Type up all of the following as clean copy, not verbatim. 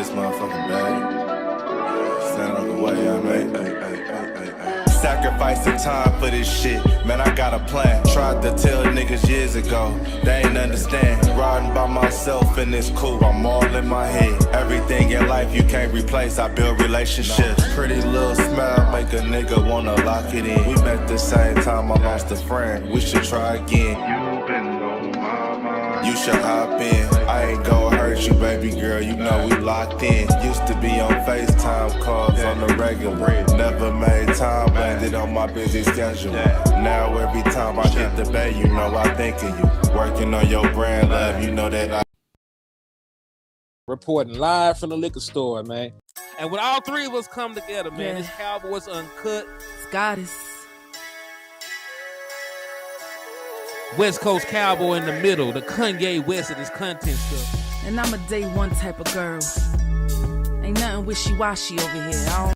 this motherfucking bag. Stand on the way I made. Sacrificing time for this shit, man, I got a plan. Tried to tell niggas years ago, they ain't understand. Riding by myself and it's cool, I'm all in my head. Everything in life you can't replace, I build relationships. Pretty little smile make a nigga wanna lock it in. We met the same time I lost a friend, we should try again. You been on my mind, you should hop in. I ain't gonna hurt you, baby girl, you know we locked in. Used to be on FaceTime calls on the regular. Never made time, landed on my busy schedule. Now every time I get the bay, you know I think of you. Working on your brand, love, you know that I... Reporting live from the liquor store, man. And when all three of us come together, man, it's Cowboys Uncut. Scottis. West Coast Cowboy in the middle, the Kanye West of this content stuff. And I'm a day one type of girl. Ain't nothing wishy-washy over here. I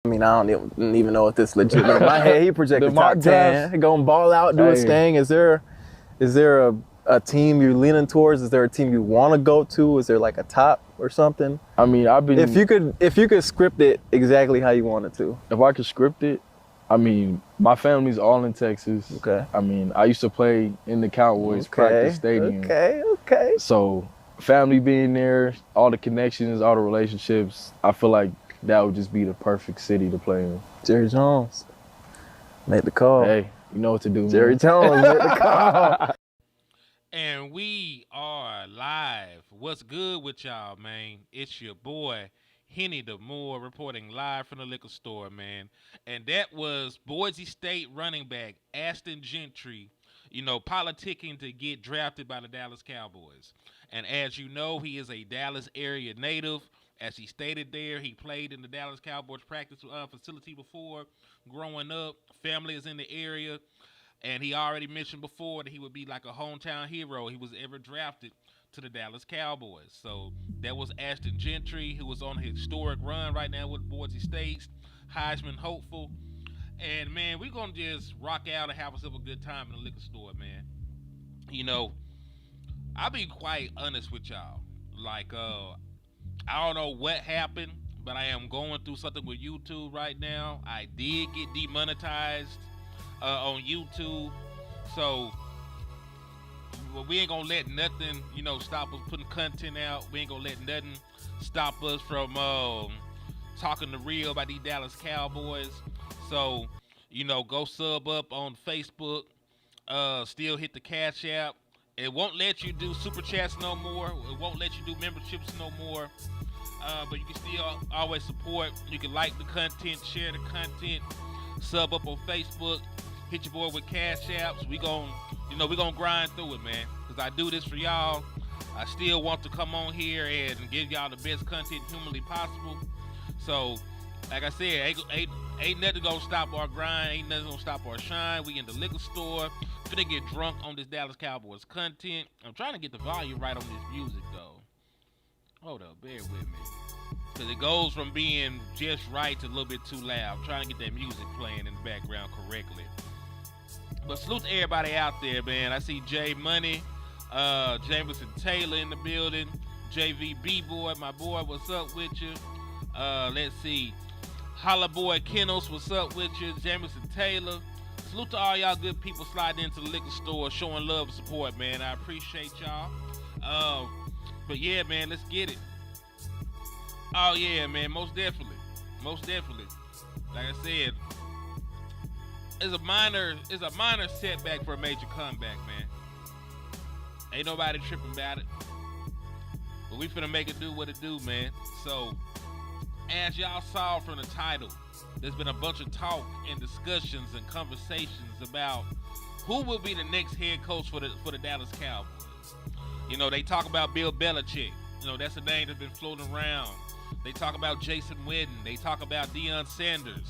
don't even know if this legit. In my head, he projected top 10. He gonna ball out, do his thing. Is there a team you're leaning towards? Is there a team you want to go to? Is there like a top or something? I mean, if you could script it exactly how you want it to. If I could script it, I mean, my family's all in Texas. Okay. I mean, I used to play in the Cowboys practice stadium. Okay. So, family being there, all the connections, all the relationships, I feel like that would just be the perfect city to play in. Jerry Jones, make the call. Hey, you know what to do, Jerry man. Jones, make the call. And we are live. What's good with y'all, man? It's your boy, Hennythemoor, reporting live from the liquor store, man. And that was Boise State running back Ashton Gentry, politicking to get drafted by the Dallas Cowboys. And as you know, he is a Dallas area native. As he stated there, he played in the Dallas Cowboys practice facility before growing up. Family is in the area. And he already mentioned before that he would be like a hometown hero. He was ever drafted to the Dallas Cowboys. So that was Ashton Gentry, who was on a historic run right now with Boise State, Heisman hopeful. And, man, we're going to just rock out and have ourselves a good time in the liquor store, man. I'll be quite honest with y'all. Like, I don't know what happened, but I am going through something with YouTube right now. I did get demonetized on YouTube. So we ain't gonna let nothing, stop us putting content out. We ain't gonna let nothing stop us from talking the real about these Dallas Cowboys. So, go sub up on Facebook. Still hit the Cash App. It won't let you do super chats no more. It won't let you do memberships no more. But you can still always support. You can like the content, share the content, sub up on Facebook, hit your boy with Cash Apps. We gonna grind through it, man. Cause I do this for y'all. I still want to come on here and give y'all the best content humanly possible. So, like I said, ain't nothing gonna stop our grind. Ain't nothing gonna stop our shine. We in the liquor store. Finna get drunk on this Dallas Cowboys content. I'm trying to get the volume right on this music, though. Hold up, bear with me. Because it goes from being just right to a little bit too loud. I'm trying to get that music playing in the background correctly. But salute to everybody out there, man. I see Jay Money, Jameson Taylor in the building, JV B-Boy, my boy, what's up with you? Let's see. Holla Boy Kennels, what's up with you? Jameson Taylor. Salute to all y'all good people sliding into the liquor store, showing love and support, man. I appreciate y'all. But yeah, man, let's get it. Oh yeah, man, most definitely. Like I said, it's a minor setback for a major comeback, man. Ain't nobody tripping about it. But we finna make it do what it do, man. So, as y'all saw from the title, there's been a bunch of talk and discussions and conversations about who will be the next head coach for the Dallas Cowboys. They talk about Bill Belichick. That's a name that's been floating around. They talk about Jason Witten. They talk about Deion Sanders.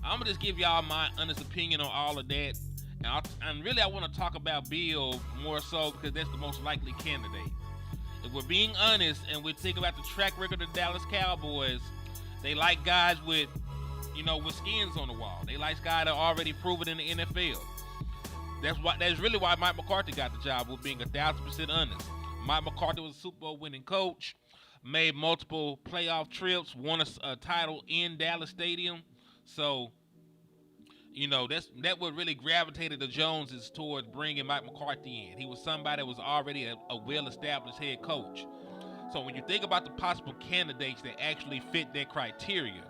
I'm going to just give y'all my honest opinion on all of that. And really, I want to talk about Bill more so because that's the most likely candidate. If we're being honest and we think about the track record of the Dallas Cowboys, they like guys with skins on the wall. They like guys that are already proven in the NFL. That's really why Mike McCarthy got the job, with being 1,000% honest. Mike McCarthy was a Super Bowl winning coach, made multiple playoff trips, won a title in Dallas Stadium. So, that what really gravitated the Joneses towards bringing Mike McCarthy in. He was somebody that was already a well-established head coach. So when you think about the possible candidates that actually fit that criteria,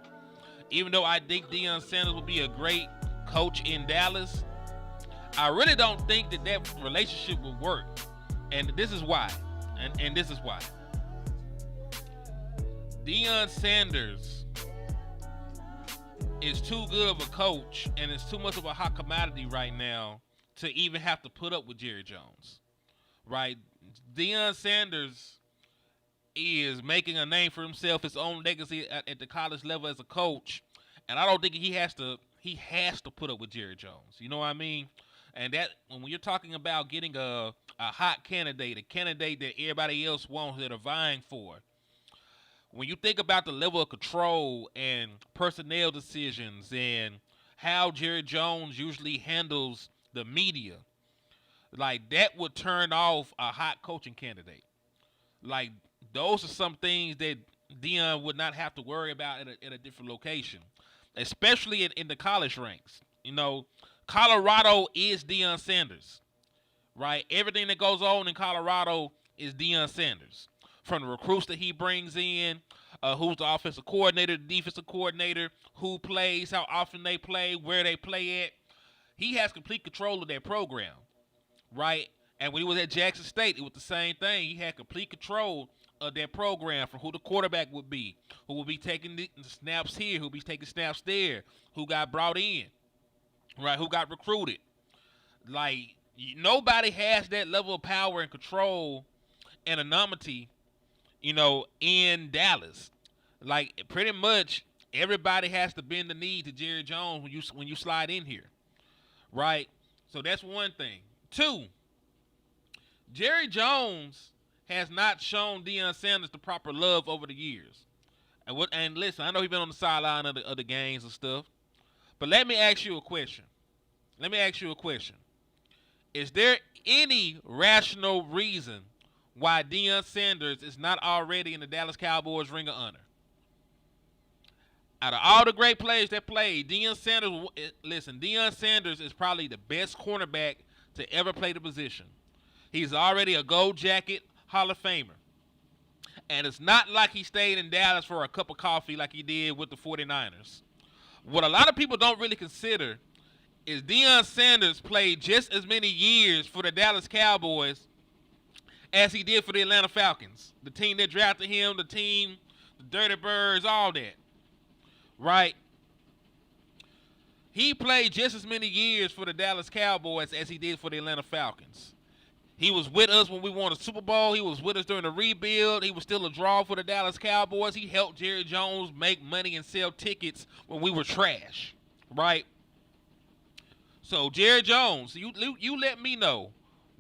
even though I think Deion Sanders would be a great coach in Dallas, I really don't think that relationship would work. And this is why. And this is why. Deion Sanders is too good of a coach and is too much of a hot commodity right now to even have to put up with Jerry Jones. Right? Deion Sanders is making a name for himself, his own legacy at the college level as a coach, and I don't think he has to put up with Jerry Jones. You know what I mean? And that when you're talking about getting a hot candidate, a candidate that everybody else wants, that are vying for, when you think about the level of control and personnel decisions and how Jerry Jones usually handles the media, like that would turn off a hot coaching candidate. Like, those are some things that Deion would not have to worry about at a different location, especially in the college ranks. Colorado is Deion Sanders, right? Everything that goes on in Colorado is Deion Sanders. From the recruits that he brings in, who's the offensive coordinator, the defensive coordinator, who plays, how often they play, where they play at. He has complete control of that program, right? And when he was at Jackson State, it was the same thing. He had complete control of that program, from who the quarterback would be, who will be taking the snaps here, who will be taking snaps there, who got brought in, right, who got recruited. Like, nobody has that level of power and control and anonymity, in Dallas. Like, pretty much everybody has to bend the knee to Jerry Jones when you slide in here, right? So that's one thing. Two, Jerry Jones has not shown Deion Sanders the proper love over the years. And listen, I know he's been on the sideline of the games and stuff, but let me ask you a question. Is there any rational reason why Deion Sanders is not already in the Dallas Cowboys Ring of Honor? Out of all the great players that played, Deion Sanders is probably the best cornerback to ever play the position. He's already a Gold Jacket Hall of Famer. And it's not like he stayed in Dallas for a cup of coffee like he did with the 49ers. What a lot of people don't really consider is Deion Sanders played just as many years for the Dallas Cowboys as he did for the Atlanta Falcons. The team that drafted him, the Dirty Birds, all that. Right? He played just as many years for the Dallas Cowboys as he did for the Atlanta Falcons. He was with us when we won a Super Bowl. He was with us during the rebuild. He was still a draw for the Dallas Cowboys. He helped Jerry Jones make money and sell tickets when we were trash, right? So, Jerry Jones, you let me know,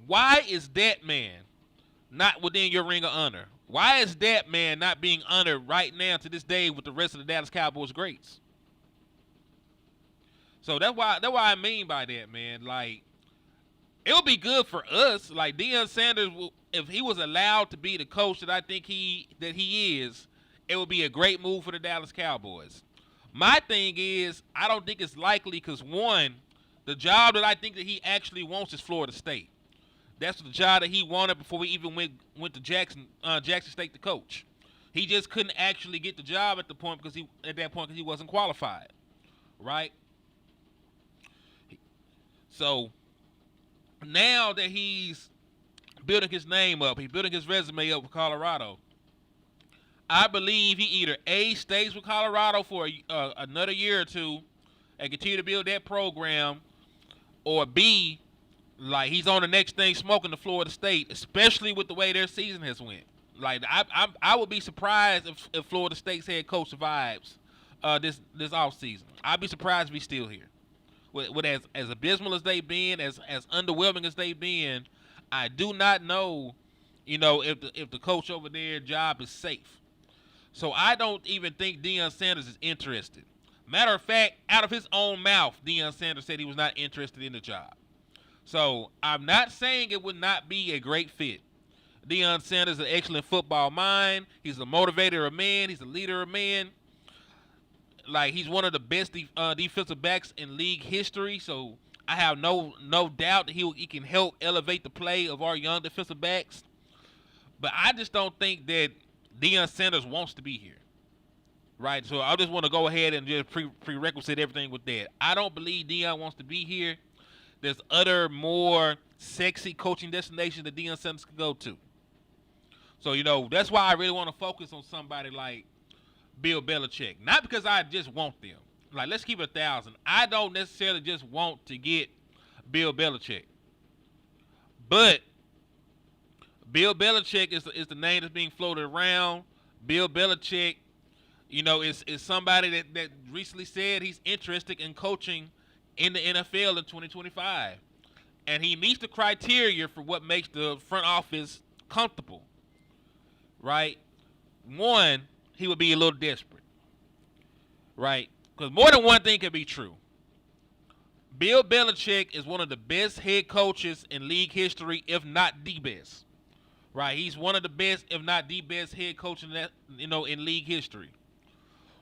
why is that man not within your Ring of Honor? Why is that man not being honored right now to this day with the rest of the Dallas Cowboys greats? So that's why I mean by that, man. Like, it would be good for us. Like, Deion Sanders, if he was allowed to be the coach that I think he is, it would be a great move for the Dallas Cowboys. My thing is, I don't think it's likely because, one, the job that I think that he actually wants is Florida State. That's the job that he wanted before we even went to Jackson State to coach. He just couldn't actually get the job at that point because he wasn't qualified, right? So now that he's building his name up, he's building his resume up with Colorado, I believe he either A, stays with Colorado for another year or two and continue to build that program, or B, like, he's on the next thing smoking to Florida State, especially with the way their season has went. Like, I would be surprised if Florida State's head coach survives this offseason. I'd be surprised if he's still here. With as abysmal as they've been, as underwhelming as they've been, I do not know, if the coach over there job is safe. So I don't even think Deion Sanders is interested. Matter of fact, out of his own mouth, Deion Sanders said he was not interested in the job. So I'm not saying it would not be a great fit. Deion Sanders is an excellent football mind. He's a motivator of men. He's a leader of men. Like, he's one of the best defensive backs in league history. So I have no doubt that he can help elevate the play of our young defensive backs. But I just don't think that Deion Sanders wants to be here. Right? So I just want to go ahead and just prerequisite everything with that. I don't believe Deion wants to be here. There's other more sexy coaching destinations that Deion Sanders could go to. So, that's why I really want to focus on somebody like Bill Belichick. Not because I just want them. Like, let's keep it 1,000. I don't necessarily just want to get Bill Belichick. But Bill Belichick is the name that's being floated around. Bill Belichick, is somebody that recently said he's interested in coaching in the NFL in 2025. And he meets the criteria for what makes the front office comfortable. Right? One, he would be a little desperate. Right? Because more than one thing can be true. Bill Belichick is one of the best head coaches in league history, if not the best. Right? He's one of the best, if not the best head coach in league history.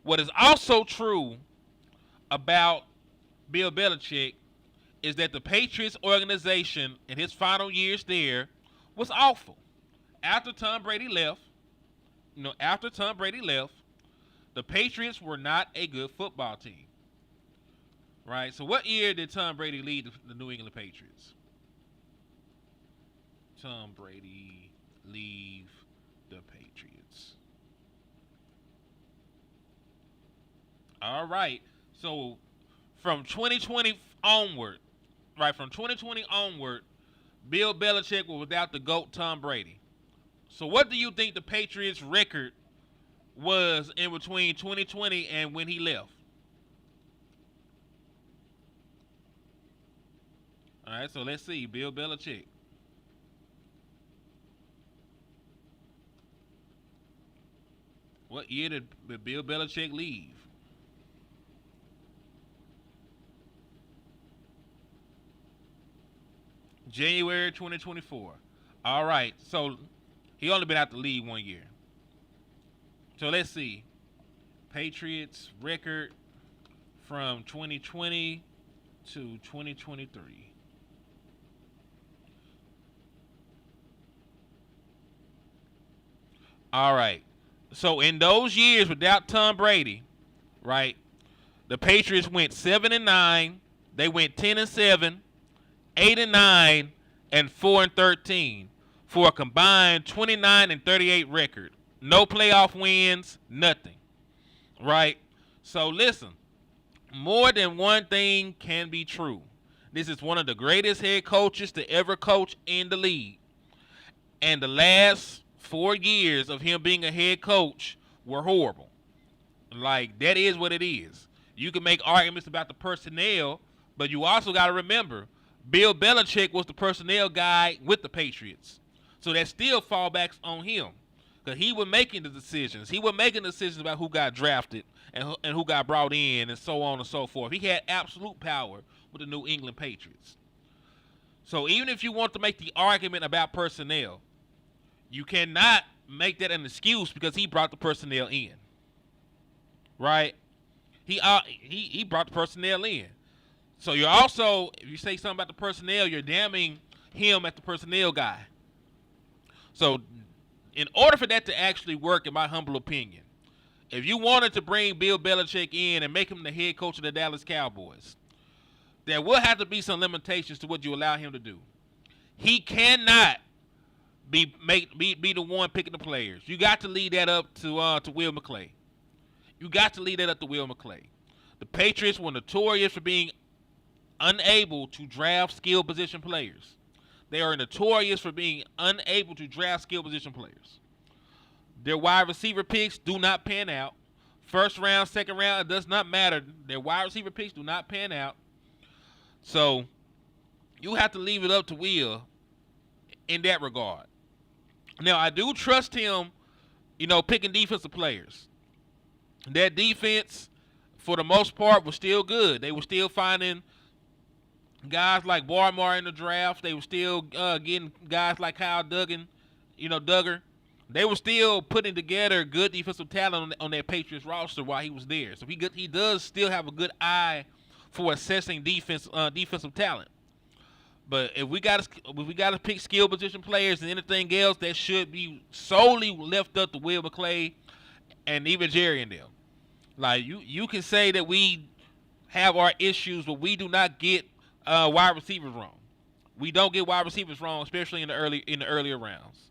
What is also true about Bill Belichick is that the Patriots organization in his final years there was awful. After Tom Brady left, the Patriots were not a good football team. Right? So what year did Tom Brady lead the New England Patriots? Tom Brady leave the Patriots. All right. So from 2020 onward, Bill Belichick was without the GOAT Tom Brady. So what do you think the Patriots' record was in between 2020 and when he left? All right, so let's see. Bill Belichick. What year did Bill Belichick leave? January 2024. All right, so he only been out the league 1 year. So let's see. Patriots record from 2020 to 2023. All right. So in those years without Tom Brady, right, the Patriots went 7-9. They went 10-7, 8-9, and 4-13 for a combined 29-38 record. No playoff wins, nothing. Right? So listen, more than one thing can be true. This is one of the greatest head coaches to ever coach in the league. And the last 4 years of him being a head coach were horrible. Like, that is what it is. You can make arguments about the personnel, but you also got to remember, Bill Belichick was the personnel guy with the Patriots. So that still fallbacks on him. Because he was making the decisions. He was making decisions about who got drafted and who got brought in and so on and so forth. He had absolute power with the New England Patriots. So even if you want to make the argument about personnel, you cannot make that an excuse because he brought the personnel in. Right? He brought the personnel in. So you're also, if you say something about the personnel, you're damning him as the personnel guy. So in order for that to actually work, in my humble opinion, if you wanted to bring Bill Belichick in and make him the head coach of the Dallas Cowboys, there will have to be some limitations to what you allow him to do. He cannot be the one picking the players. You got to leave that up to Will McClay. You got to leave that up to Will McClay. The Patriots were notorious for being unable to draft skill position players. They are notorious for being unable to draft skill position players. Their wide receiver picks do not pan out. First round, second round, it does not matter. Their wide receiver picks do not pan out. So you have to leave it up to Will in that regard. Now, I do trust him, picking defensive players. That defense, for the most part, was still good. They were still finding guys like Barmore in the draft. They were still getting guys like Kyle Duggan, Duggar, they were still putting together good defensive talent on that Patriots roster while he was there. So he does still have a good eye for assessing defensive talent. But if we got to pick skill position players and anything else, that should be solely left up to Will McClay and even Jerry and them. Like you can say that we have our issues, but we do not get wide receivers wrong. We don't get wide receivers wrong, especially in the earlier rounds.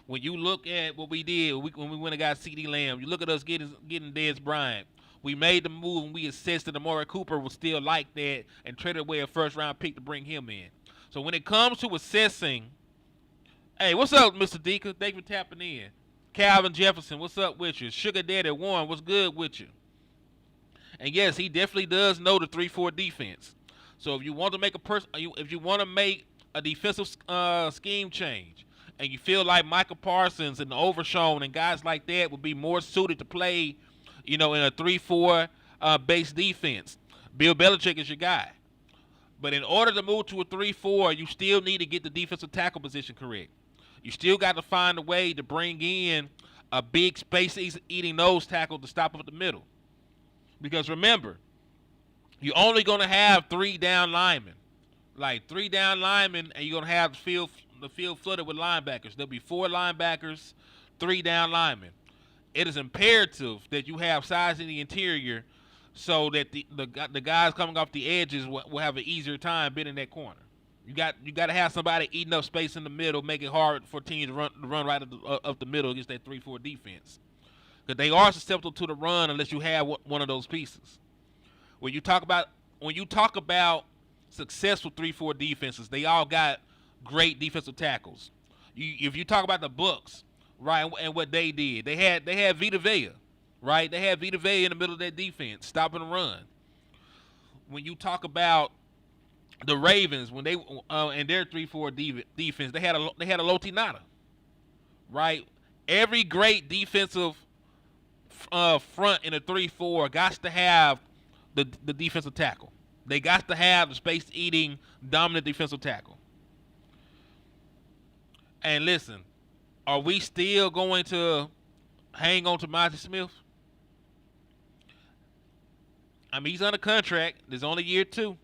When you look at what we did when we went and got CeeDee Lamb, you look at us getting Dez Bryant. We made the move and we assessed that Amari Cooper was still like that and traded away a first-round pick to bring him in. So when it comes to assessing, hey, what's up, Mr. Deacon? Thank you for tapping in. Calvin Jefferson, what's up with you? Sugar Daddy Warren, what's good with you? And yes, he definitely does know the 3-4 defense. So if you want to make a defensive scheme change, and you feel like Micah Parsons and Overshown and guys like that would be more suited to play, in a 3-4 base defense, Bill Belichick is your guy. But in order to move to a 3-4, you still need to get the defensive tackle position correct. You still got to find a way to bring in a big space-eating nose tackle to stop up the middle. Because remember, you're only going to have 3 down linemen. Like 3 down linemen, and you're going to have the field flooded with linebackers. There'll be 4 linebackers, 3 down linemen. It is imperative that you have size in the interior so that the guys coming off the edges will have an easier time being in that corner. You got to have somebody eating up space in the middle, make it hard for teams to run right up the middle against that 3-4 defense. Because they are susceptible to the run unless you have one of those pieces. When you talk about successful 3-4 defenses, they all got great defensive tackles. If you talk about the Bucs, right, and what they did, they had Vita Vea, right? They had Vita Vea in the middle of that defense, stopping the run. When you talk about the Ravens, when they in their 3-4 defense, they had a Loti Nada, right? Every great defensive front in a 3-4 got to have the defensive tackle. They got to have the space-eating, dominant defensive tackle. And listen, are we still going to hang on to Monty Smith? I mean, he's under contract. There's only year 2.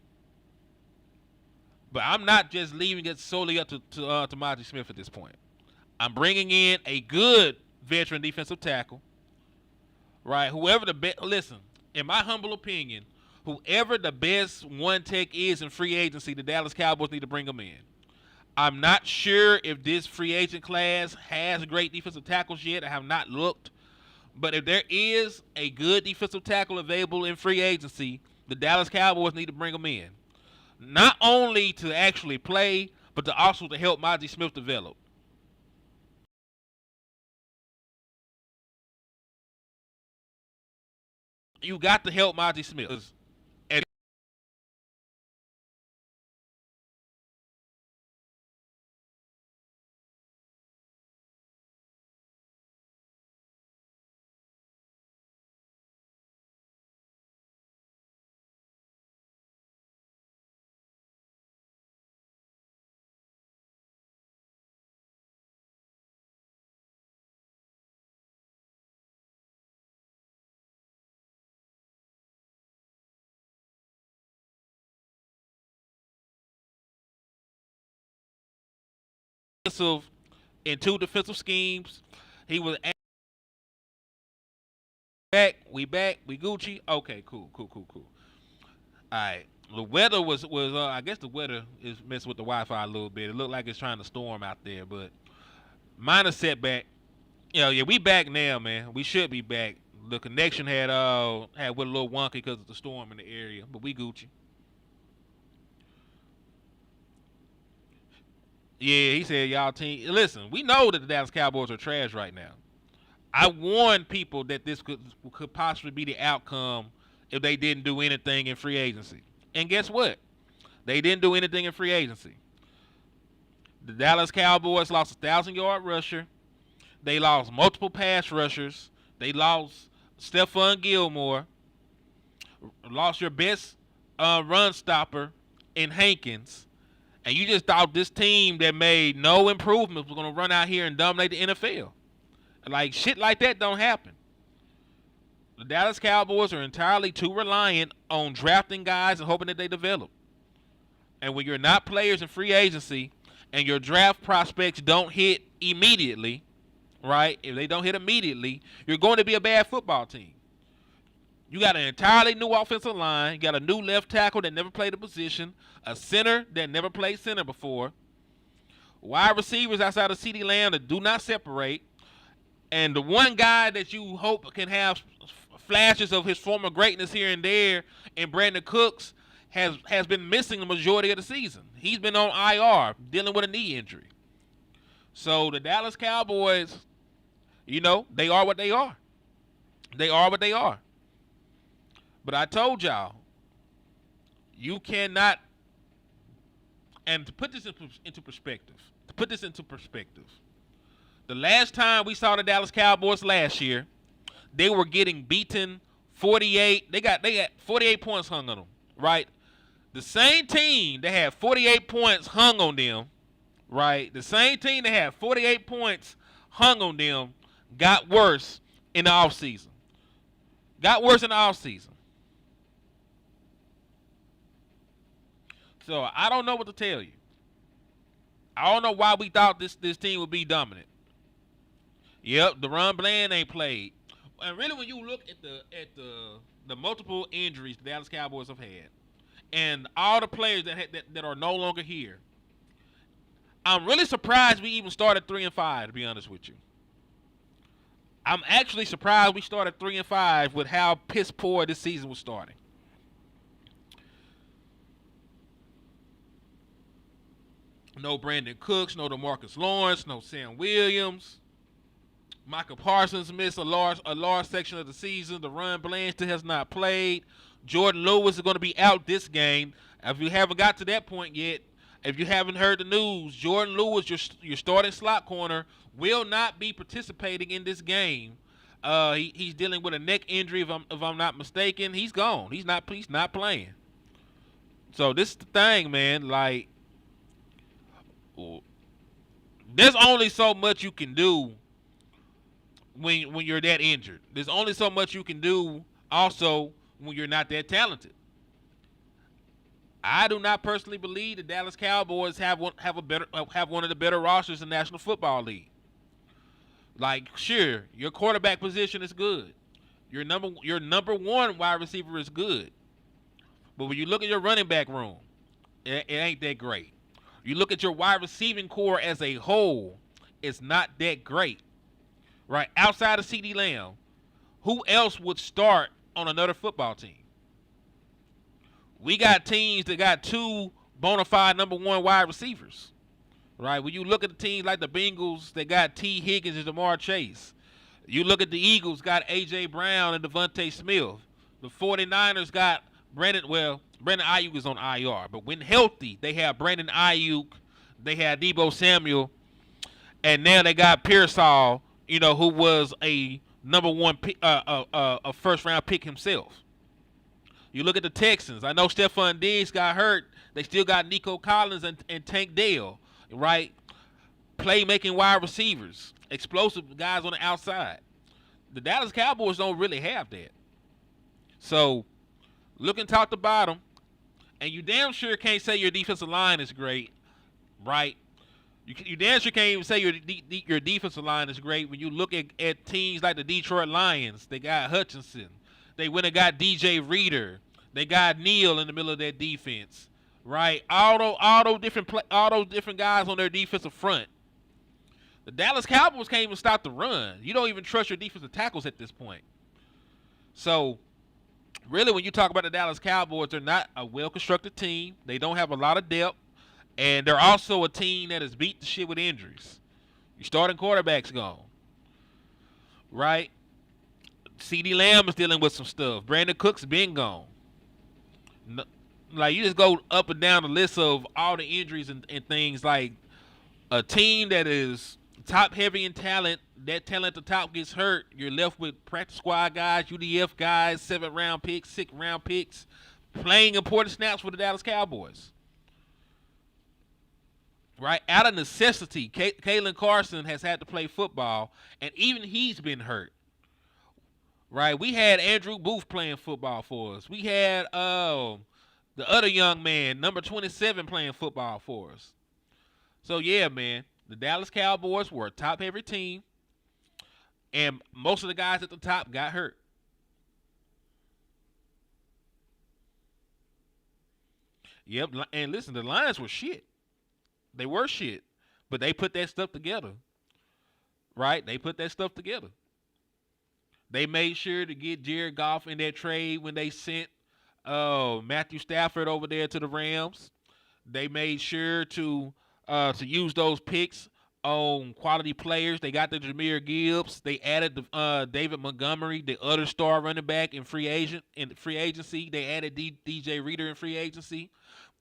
But I'm not just leaving it solely up to Monty Smith at this point. I'm bringing in a good veteran defensive tackle, right? Listen, in my humble opinion, whoever the best one tech is in free agency, the Dallas Cowboys need to bring them in. I'm not sure if this free agent class has great defensive tackles yet. I have not looked. But if there is a good defensive tackle available in free agency, the Dallas Cowboys need to bring them in. Not only to actually play, but to also to help Monty Smith develop. You got to help Monty Smith. In 2 defensive schemes, he was back. We Gucci. Okay, cool. All right. The weather was I guess the weather is messing with the Wi-Fi a little bit. It looked like it's trying to storm out there, but minor setback. Yeah, we back now, man. We should be back. The connection had went a little wonky because of the storm in the area, but we Gucci. Yeah, he said, y'all team. Listen, we know that the Dallas Cowboys are trash right now. I warned people that this could possibly be the outcome if they didn't do anything in free agency. And guess what? They didn't do anything in free agency. The Dallas Cowboys lost a 1,000-yard rusher. They lost multiple pass rushers. They lost Stephon Gilmore. Lost your best run stopper in Hankins. And you just thought this team that made no improvements was going to run out here and dominate the NFL. Like, shit like that don't happen. The Dallas Cowboys are entirely too reliant on drafting guys and hoping that they develop. And when you're not players in free agency and your draft prospects don't hit immediately, right? If they don't hit immediately, you're going to be a bad football team. You got an entirely new offensive line. You got a new left tackle that never played a position. A center that never played center before. Wide receivers outside of CeeDee Lamb that do not separate. And the one guy that you hope can have flashes of his former greatness here and there, and Brandon Cooks, has been missing the majority of the season. He's been on IR, dealing with a knee injury. So the Dallas Cowboys, you know, they are what they are. They are what they are. But I told y'all, you cannot, and to put this into perspective, the last time we saw the Dallas Cowboys last year, they were getting beaten 48. They got 48 points hung on them, right? The same team that had 48 points hung on them, right? The same team that had 48 points hung on them got worse in the offseason. So I don't know what to tell you. I don't know why we thought this team would be dominant. Yep, Deron Bland ain't played. And really, when you look at the multiple injuries the Dallas Cowboys have had, and all the players that are no longer here, I'm really surprised we even started 3-5. To be honest with you, I'm actually surprised we started 3-5 with how piss poor this season was starting. No Brandon Cooks, no DeMarcus Lawrence, no Sam Williams. Micah Parsons missed a large section of the season. Deron Bland still has not played. Jordan Lewis is going to be out this game. If you haven't got to that point yet, if you haven't heard the news, Jordan Lewis, your starting slot corner, will not be participating in this game. He's dealing with a neck injury, if I'm not mistaken. He's gone. He's not playing. So this is the thing, man. Like, there's only so much you can do when you're that injured. There's only so much you can do also when you're not that talented. I do not personally believe the Dallas Cowboys have one of the better rosters in the National Football League. Like, sure, your quarterback position is good. Your number one wide receiver is good. But when you look at your running back room, it ain't that great. You look at your wide receiving core as a whole, it's not that great. Right? Outside of CeeDee Lamb, who else would start on another football team? We got teams that got two bona fide number one wide receivers. Right? When you look at the teams like the Bengals, they got T. Higgins and Jamar Chase. You look at the Eagles, got A.J. Brown and Devontae Smith. The 49ers got Brandon Ayuk is on IR. But when healthy, they have Brandon Ayuk, they had Deebo Samuel, and now they got Pearsall, who was a number one pick, a first-round pick himself. You look at the Texans. I know Stephon Diggs got hurt. They still got Nico Collins and Tank Dell, right? Playmaking wide receivers, explosive guys on the outside. The Dallas Cowboys don't really have that. So, looking top to bottom, and you damn sure can't say your defensive line is great, right? You damn sure can't even say your defensive line is great when you look at teams like the Detroit Lions. They got Hutchinson. They went and got DJ Reader. They got Neal in the middle of their defense, right? All those different guys on their defensive front. The Dallas Cowboys can't even stop the run. You don't even trust your defensive tackles at this point. So, really, when you talk about the Dallas Cowboys, they're not a well-constructed team. They don't have a lot of depth. And they're also a team that has beat the shit with injuries. Your starting quarterback's gone. Right? CeeDee Lamb is dealing with some stuff. Brandon Cook's been gone. Like, you just go up and down the list of all the injuries and things. Like, a team that is top-heavy in talent, that talent at the top gets hurt, you're left with practice squad guys, UDF guys, 7th-round picks, 6th-round picks, playing important snaps for the Dallas Cowboys. right? Out of necessity, Kalen Carson has had to play football, and even he's been hurt. Right? We had Andrew Booth playing football for us. We had the other young man, number 27, playing football for us. So yeah, man, the Dallas Cowboys were a top-heavy team, and most of the guys at the top got hurt. Yep, and listen, the Lions were shit. They were shit, but they put that stuff together. Right? They put that stuff together. They made sure to get Jared Goff in that trade when they sent Matthew Stafford over there to the Rams. They made sure to use those picks on quality players. They got the Jahmyr Gibbs. They added David Montgomery, the other star running back in free agency. They added DJ Reader in free agency.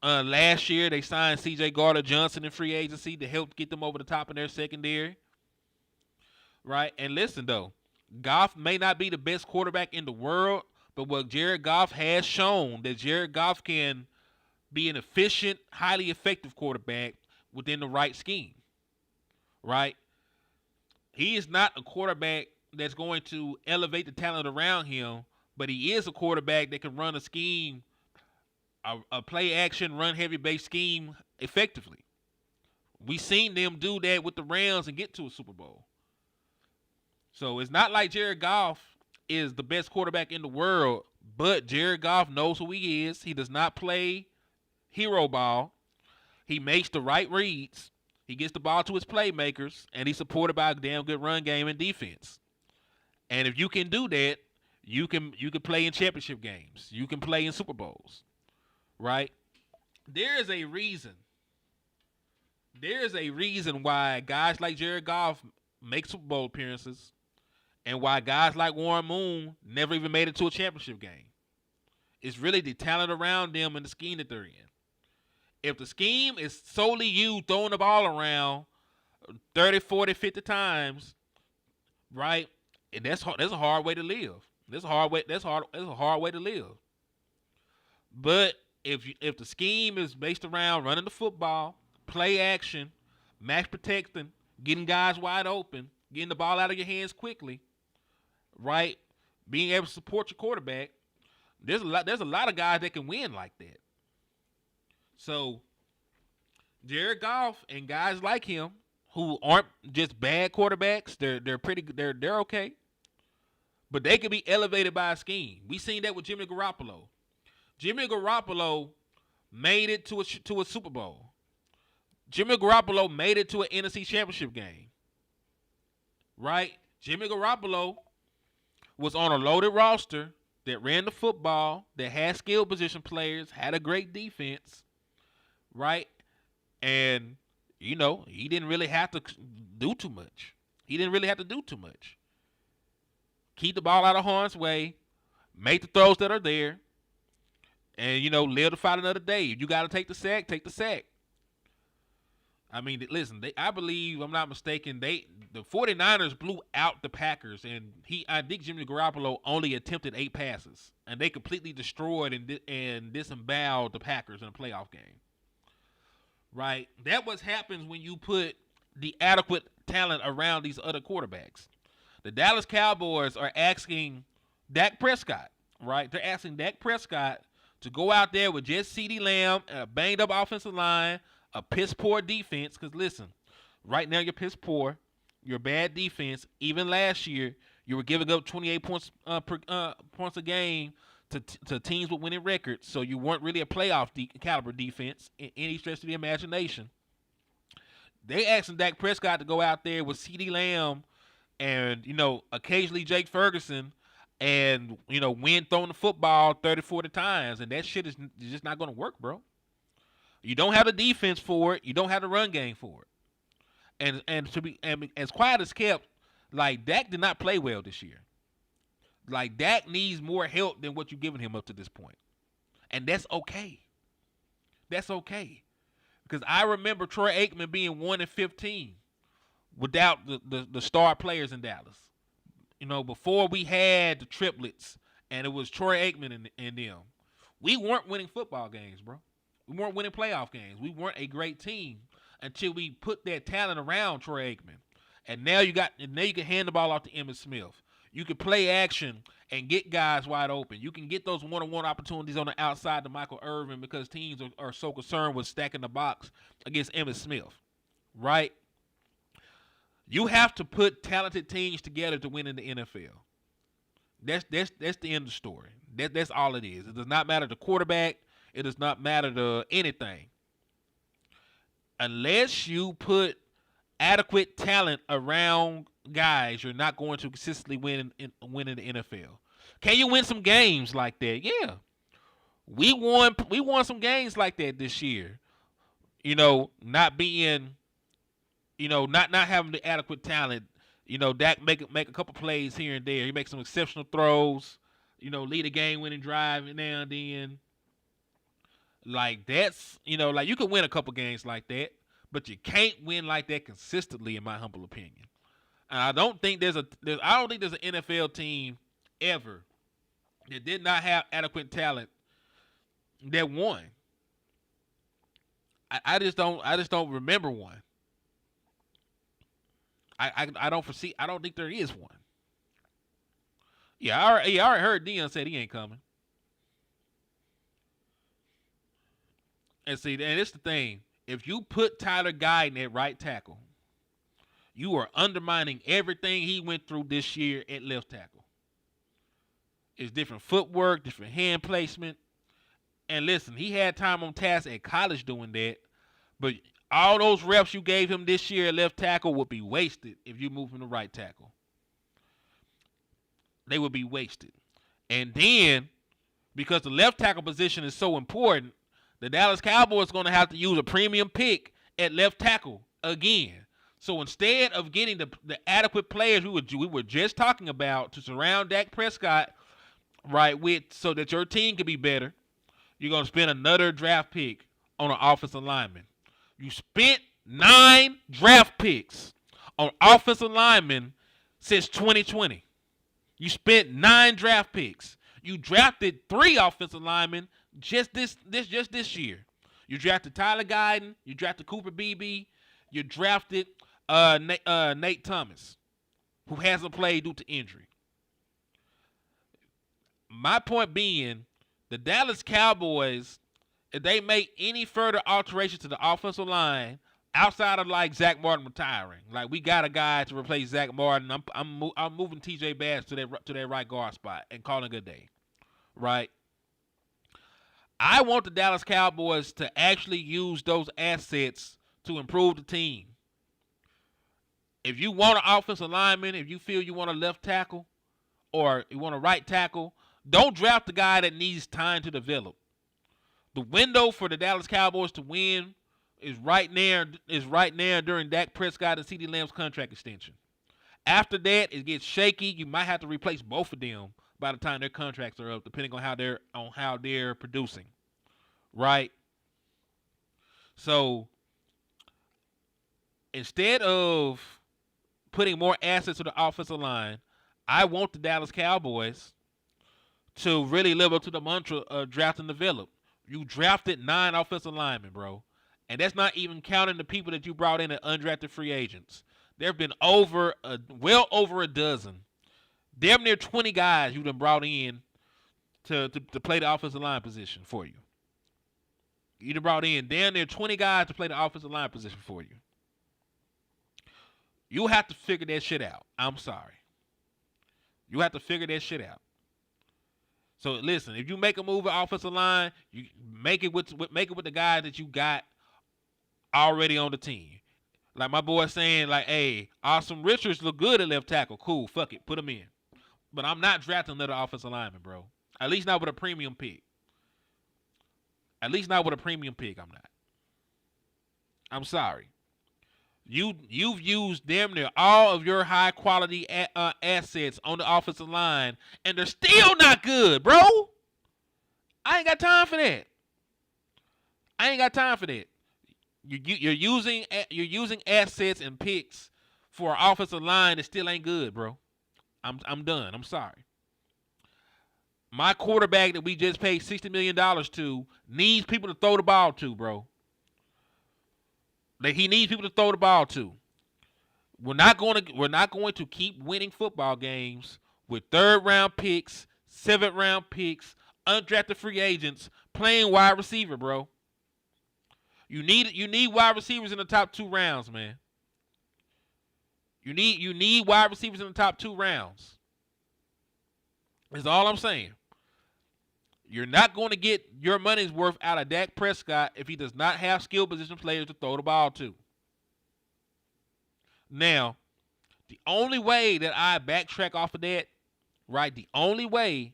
Last year they signed C.J. Gardner-Johnson in free agency to help get them over the top in their secondary. Right? And listen though, Goff may not be the best quarterback in the world, but what Jared Goff has shown that Jared Goff can be an efficient, highly effective quarterback within the right scheme. Right? He is not a quarterback that's going to elevate the talent around him, but he is a quarterback that can run a scheme, a play action, run heavy base scheme effectively. We've seen them do that with the Rams and get to a Super Bowl. So it's not like Jared Goff is the best quarterback in the world, but Jared Goff knows who he is. He does not play hero ball. He makes the right reads. He gets the ball to his playmakers, and he's supported by a damn good run game and defense. And if you can do that, you can play in championship games. You can play in Super Bowls, right? There is a reason. There is a reason why guys like Jared Goff make Super Bowl appearances, and why guys like Warren Moon never even made it to a championship game. It's really the talent around them and the scheme that they're in. If the scheme is solely you throwing the ball around 30, 40, 50 times, right? And that's a hard way to live. That's a hard way to live. But if the scheme is based around running the football, play action, max protecting, getting guys wide open, getting the ball out of your hands quickly, right? Being able to support your quarterback, there's a lot of guys that can win like that. So Jared Goff and guys like him who aren't just bad quarterbacks, they're okay. But they can be elevated by a scheme. We seen that with Jimmy Garoppolo. Jimmy Garoppolo made it to a Super Bowl. Jimmy Garoppolo made it to an NFC Championship game. Right? Jimmy Garoppolo was on a loaded roster that ran the football, that had skill position players, had a great defense, right? And, he didn't really have to do too much. Keep the ball out of harm's way, make the throws that are there, and, live to fight another day. If you got to take the sack, take the sack. I mean, listen, I believe, I'm not mistaken, the 49ers blew out the Packers, and I think Jimmy Garoppolo only attempted 8 passes, and they completely destroyed and disemboweled the Packers in a playoff game. Right? That what happens when you put the adequate talent around these other quarterbacks. The Dallas Cowboys are asking Dak Prescott, right? They're asking Dak Prescott to go out there with just CeeDee Lamb, a banged-up offensive line, a piss-poor defense, because listen, right now you're piss-poor, you're a bad defense. Even last year, you were giving up 28 points points a game to teams with winning records, so you weren't really a playoff caliber defense in any stretch of the imagination. They asking Dak Prescott to go out there with CeeDee Lamb and, occasionally Jake Ferguson and, win throwing the football 30, 40 times, and that shit is just not going to work, bro. You don't have the defense for it. You don't have the run game for it. And to be as quiet as kept, like, Dak did not play well this year. Like, Dak needs more help than what you're giving him up to this point. And that's okay. That's okay. Because I remember Troy Aikman being 1-15 without the star players in Dallas. Before we had the triplets and it was Troy Aikman and them. We weren't winning football games, bro. We weren't winning playoff games. We weren't a great team until we put that talent around Troy Aikman. And now you can hand the ball off to Emmitt Smith. You can play action and get guys wide open. You can get those one-on-one opportunities on the outside to Michael Irvin because teams are so concerned with stacking the box against Emmitt Smith, right? You have to put talented teams together to win in the NFL. That's the end of the story. That's all it is. It does not matter the quarterback. It does not matter to anything. Unless you put adequate talent around guys, you're not going to consistently win in the NFL. Can you win some games like that? Yeah. We won some games like that this year. Not being, not having the adequate talent. Dak make a couple plays here and there. He makes some exceptional throws. Lead a game-winning drive now and then. Like that's, like you can win a couple games like that, but you can't win like that consistently, in my humble opinion. And I don't think there's an NFL team ever that did not have adequate talent that won. I just don't remember one. I don't think there is one. Yeah, I already heard Deion said he ain't coming. And see, and it's the thing. If you put Tyler Guyton at right tackle, you are undermining everything he went through this year at left tackle. It's different footwork, different hand placement. And listen, he had time on task at college doing that, but all those reps you gave him this year at left tackle would be wasted if you move him to right tackle. They would be wasted. And then, because the left tackle position is so important, the Dallas Cowboys are going to have to use a premium pick at left tackle again. So instead of getting the adequate players we were just talking about to surround Dak Prescott, right, so that your team can be better, you're going to spend another draft pick on an offensive lineman. You spent 9 draft picks on offensive linemen since 2020. You spent 9 draft picks. You drafted 3 offensive linemen just this year. You drafted Tyler Guyton. You drafted Cooper Beebe. You drafted Nate Thomas, who hasn't played due to injury. My point being, the Dallas Cowboys, if they make any further alterations to the offensive line outside of like Zach Martin retiring, like we got a guy to replace Zach Martin, I'm moving TJ Bass to that right guard spot and calling it a day, right? I want the Dallas Cowboys to actually use those assets to improve the team. If you want an offensive lineman, if you feel you want a left tackle or you want a right tackle, don't draft the guy that needs time to develop. The window for the Dallas Cowboys to win is right now during Dak Prescott and CeeDee Lamb's contract extension. After that, it gets shaky. You might have to replace both of them by the time their contracts are up, depending on how they're producing. Right? So instead of putting more assets to the offensive line, I want the Dallas Cowboys to really live up to the mantra of draft and develop. You drafted 9 offensive linemen, bro. And that's not even counting the people that you brought in as undrafted free agents. There have been well over a dozen, damn near 20 guys you done brought in to play the offensive line position for you. You done brought in damn near 20 guys to play the offensive line position for you. You have to figure that shit out. I'm sorry. You have to figure that shit out. So listen, if you make a move at offensive line, you make it with the guys that you got already on the team. Like my boy saying, like, hey, Austin Richards look good at left tackle. Cool, fuck it, put him in. But I'm not drafting another offensive lineman, bro. At least not with a premium pick. I'm not. I'm sorry. You've used damn near all of your high quality assets on the offensive line, and they're still not good, bro. I ain't got time for that. You're using assets and picks for an offensive line that still ain't good, bro. I'm done. I'm sorry. My quarterback that we just paid $60 million to needs people to throw the ball to, bro. that he needs people to throw the ball to. We're not going to keep winning football games with 3rd-round picks, 7th-round picks, undrafted free agents playing wide receiver, bro. You need wide receivers in the top 2 rounds, man. You need wide receivers in the top 2 rounds. That's all I'm saying. You're not going to get your money's worth out of Dak Prescott if he does not have skill position players to throw the ball to. Now, the only way that I backtrack off of that, right? The only way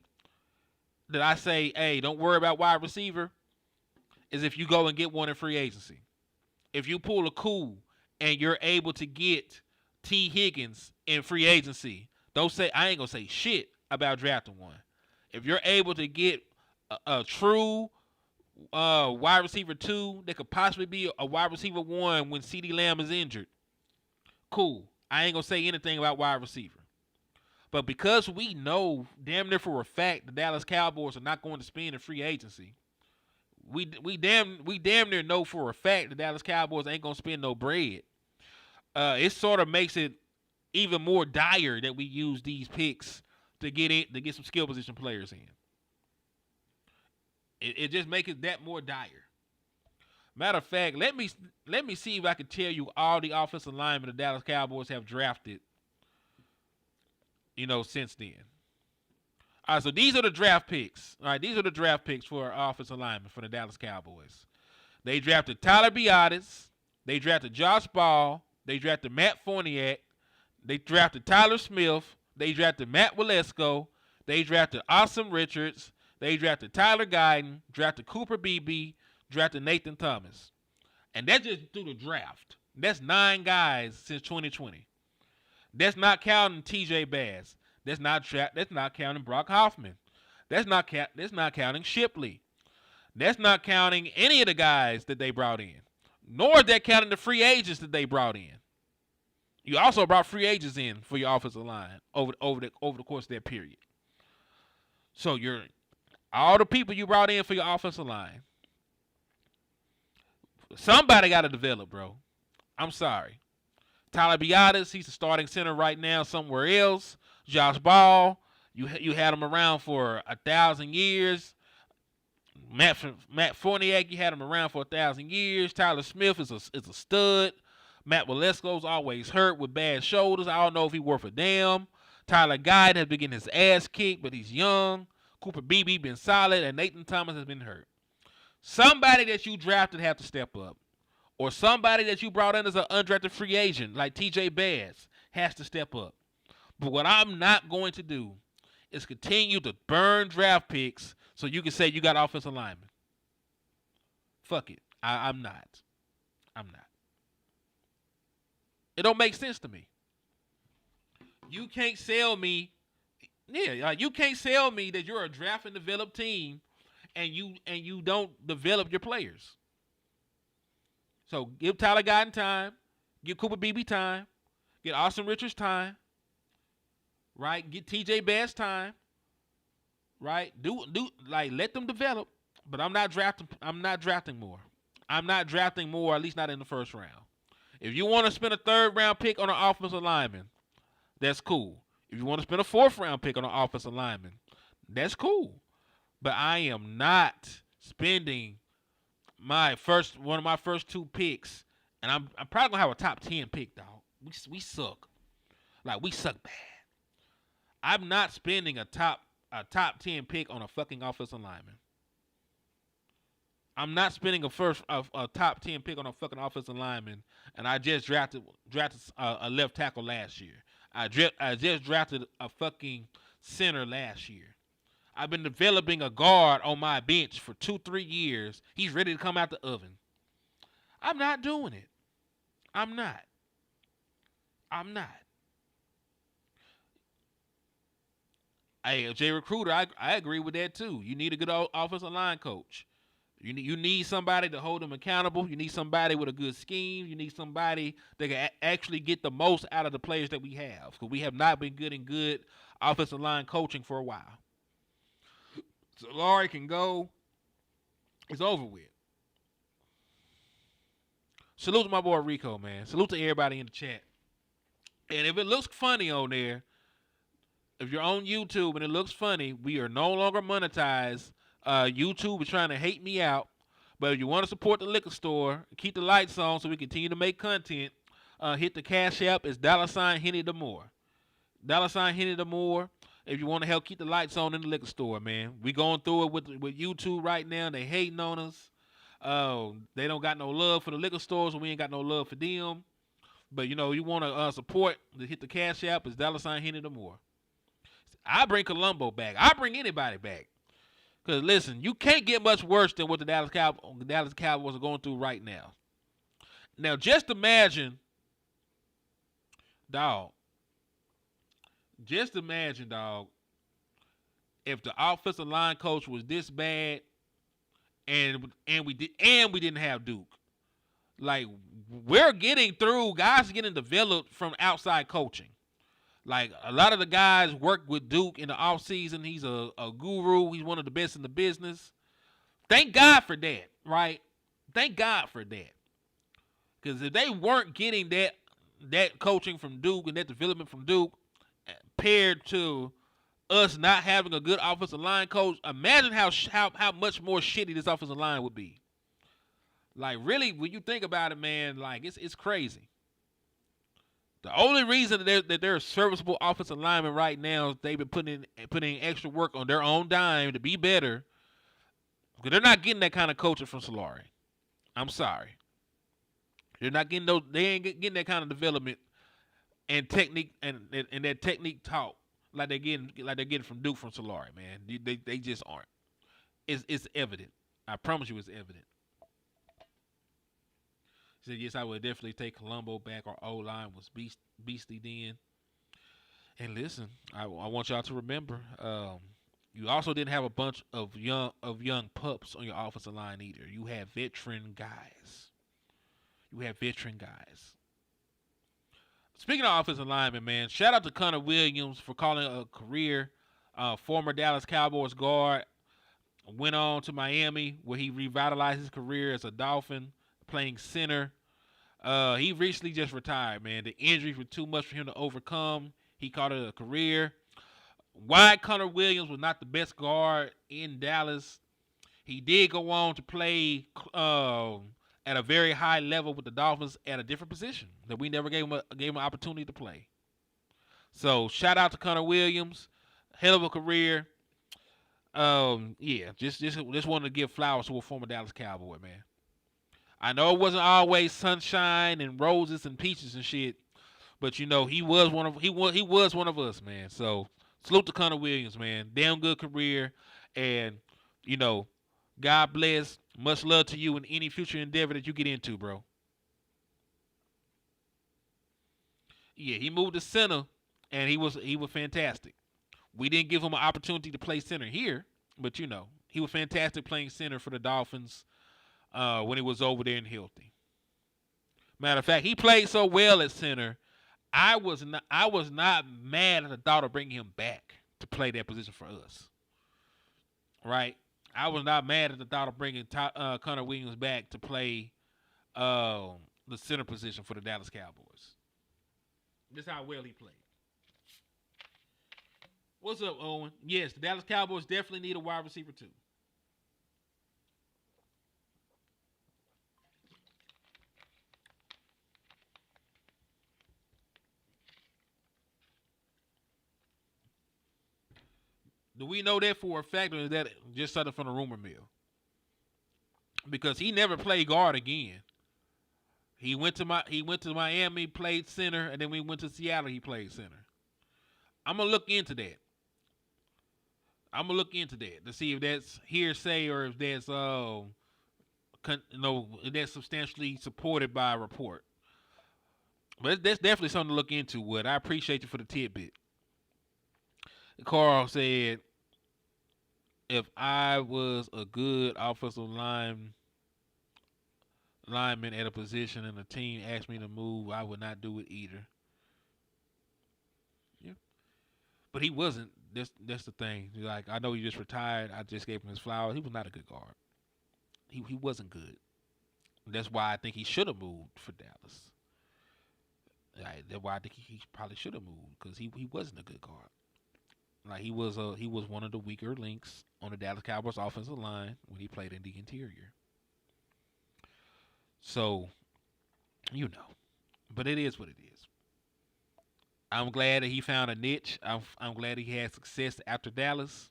that I say, hey, don't worry about wide receiver, is if you go and get one in free agency. If you pull a coup and you're able to get T. Higgins in free agency, I ain't gonna say shit about drafting one. If you're able to get a true wide receiver 2 that could possibly be a wide receiver 1 when CeeDee Lamb is injured, cool. I ain't gonna say anything about wide receiver. But because we know damn near for a fact the Dallas Cowboys are not going to spend in free agency, we damn near know for a fact the Dallas Cowboys ain't gonna spend no bread. It sort of makes it even more dire that we use these picks to get some skill position players in. It just makes it that more dire. Matter of fact, let me see if I can tell you all the offensive linemen the Dallas Cowboys have drafted, since then. All right, so these are the draft picks. All right, these are the draft picks for offensive linemen for the Dallas Cowboys. They drafted Tyler Biadasz. They drafted Josh Ball. They drafted Matt Forniak. They drafted Tyler Smith. They drafted Matt Walesko. They drafted Austin Richards. They drafted Tyler Guyton, drafted Cooper Beebe, drafted Nathan Thomas. And that's just through the draft. That's 9 guys since 2020. That's not counting TJ Bass. That's not counting Brock Hoffman. That's not counting Shipley. That's not counting any of the guys that they brought in. Nor is that counting the free agents that they brought in. You also brought free agents in for your offensive line over the course of that period. So all the people you brought in for your offensive line, somebody got to develop, bro. I'm sorry. Tyler Biadasz, he's the starting center right now somewhere else. Josh Ball, you had him around for 1,000 years. Matt Forniak, you had him around for 1,000 years. Tyler Smith is a stud. Matt Walesko's always hurt with bad shoulders. I don't know if he's worth a damn. Tyler Guyton has been getting his ass kicked, but he's young. Cooper Beebe been solid, and Nathan Thomas has been hurt. Somebody that you drafted have to step up. Or somebody that you brought in as an undrafted free agent, like TJ Bass, has to step up. But what I'm not going to do is continue to burn draft picks so you can say you got offensive linemen. Fuck it. I'm not. It don't make sense to me. You can't sell me. Yeah, you can't sell me that you're a draft and develop team and you don't develop your players. So give Tyler Guyton time, give Cooper Beebe time, get Austin Richards time, right? Get TJ Bass time, right? Let them develop. But I'm not drafting more. I'm not drafting more, at least not in the first round. If you want to spend a 3rd-round pick on an offensive lineman, that's cool. If you want to spend a 4th-round pick on an offensive lineman, that's cool. But I am not spending one of my first 2 picks, and I'm probably gonna have a top 10 pick, dog. We suck. Like, we suck bad. I'm not spending a top 10 pick on a fucking offensive lineman. I'm not spending a top 10 pick on a fucking offensive lineman, and I just drafted a left tackle last year. I just drafted a fucking center last year. I've been developing a guard on my bench for 2-3 years. He's ready to come out the oven. I'm not doing it. I'm not. Hey, Jay Recruiter, I agree with that too. You need a good offensive line coach. You need somebody to hold them accountable. You need somebody with a good scheme. You need somebody that can actually get the most out of the players that we have. Because we have not been getting good offensive line coaching for a while. So Laurie can go. It's over with. Salute to my boy Rico, man. Salute to everybody in the chat. And if it looks funny on there, if you're on YouTube and it looks funny, we are no longer monetized. YouTube is trying to hate me out. But if you want to support the liquor store, keep the lights on so we continue to make content, hit the Cash App. It's $Hennythemoor. $Hennythemoor. If you want to help keep the lights on in the liquor store, man. We going through it with YouTube right now. They hating on us. They don't got no love for the liquor stores, and we ain't got no love for them. But, you want to support, hit the Cash App. It's $Hennythemoor. I bring Colombo back. I bring anybody back. Because, listen, you can't get much worse than what the Dallas Cowboys are going through right now. Now, just imagine, dog, if the offensive line coach was this bad and we didn't have Duke. Like, we're getting through, guys getting developed from outside coaching. Like, a lot of the guys work with Duke in the offseason. He's a guru. He's one of the best in the business. Thank God for that, right? Thank God for that. Because if they weren't getting that coaching from Duke and that development from Duke, paired to us not having a good offensive line coach, imagine how much more shitty this offensive line would be. Like, really, when you think about it, man, like, it's crazy. The only reason that they're a serviceable offensive lineman right now is they've been putting in extra work on their own dime to be better. Because they're not getting that kind of coaching from Solari. I'm sorry. They ain't getting that kind of development and technique and that technique taught like they're getting from Duke from Solari, man. They just aren't. It's evident. I promise you, it's evident. He said, yes, I would definitely take Colombo back. Our O-line was beastly then. And listen, I want y'all to remember, you also didn't have a bunch of young pups on your offensive line either. You had veteran guys. Speaking of offensive linemen, man, shout out to Connor Williams for calling a career. Former Dallas Cowboys guard, went on to Miami where he revitalized his career as a Dolphin, playing center. He recently just retired, man. The injuries were too much for him to overcome. He called it a career. Why Connor Williams was not the best guard in Dallas, he did go on to play at a very high level with the Dolphins at a different position that we never gave him an opportunity to play. So shout out to Connor Williams, hell of a career. Just wanted to give flowers to a former Dallas Cowboy, man. I know it wasn't always sunshine and roses and peaches and shit, but he was one of us, man. So salute to Connor Williams, man. Damn good career, and God bless. Much love to you in any future endeavor that you get into, bro. Yeah, he moved to center, and he was fantastic. We didn't give him an opportunity to play center here, but he was fantastic playing center for the Dolphins when he was over there and healthy. Matter of fact, he played so well at center, I was not mad at the thought of bringing him back to play that position for us. Right? I was not mad at the thought of bringing Connor Williams back to play the center position for the Dallas Cowboys. This is how well he played. What's up, Owen? Yes, the Dallas Cowboys definitely need a wide receiver too. Do we know that for a fact, or is that just something from the rumor mill? Because he never played guard again. He went to Miami, played center, and then we went to Seattle, he played center. I'm gonna look into that. To see if that's hearsay or if that's that's substantially supported by a report. But that's definitely something to look into, Wood. I appreciate you for the tidbit. Carl said, if I was a good offensive lineman at a position and the team asked me to move, I would not do it either. Yeah. But he wasn't. That's the thing. Like, I know he just retired. I just gave him his flowers. He was not a good guard. He wasn't good. That's why I think he should have moved for Dallas. That's why I think he probably should have moved because he wasn't a good guard. Like he was one of the weaker links on the Dallas Cowboys offensive line when he played in the interior. So, but it is what it is. I'm glad that he found a niche. I'm glad he had success after Dallas,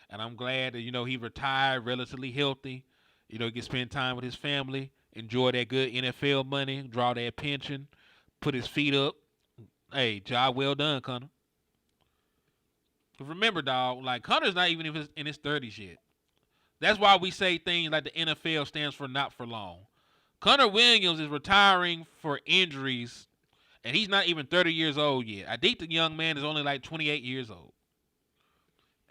and I'm glad that he retired relatively healthy. He can spend time with his family, enjoy that good NFL money, draw that pension, put his feet up. Hey, job well done, Connor. Remember, dog, like Connor's not even in his 30s yet. That's why we say things like the NFL stands for not for long. Connor Williams is retiring for injuries, and he's not even 30 years old yet. I think the young man is only like 28 years old.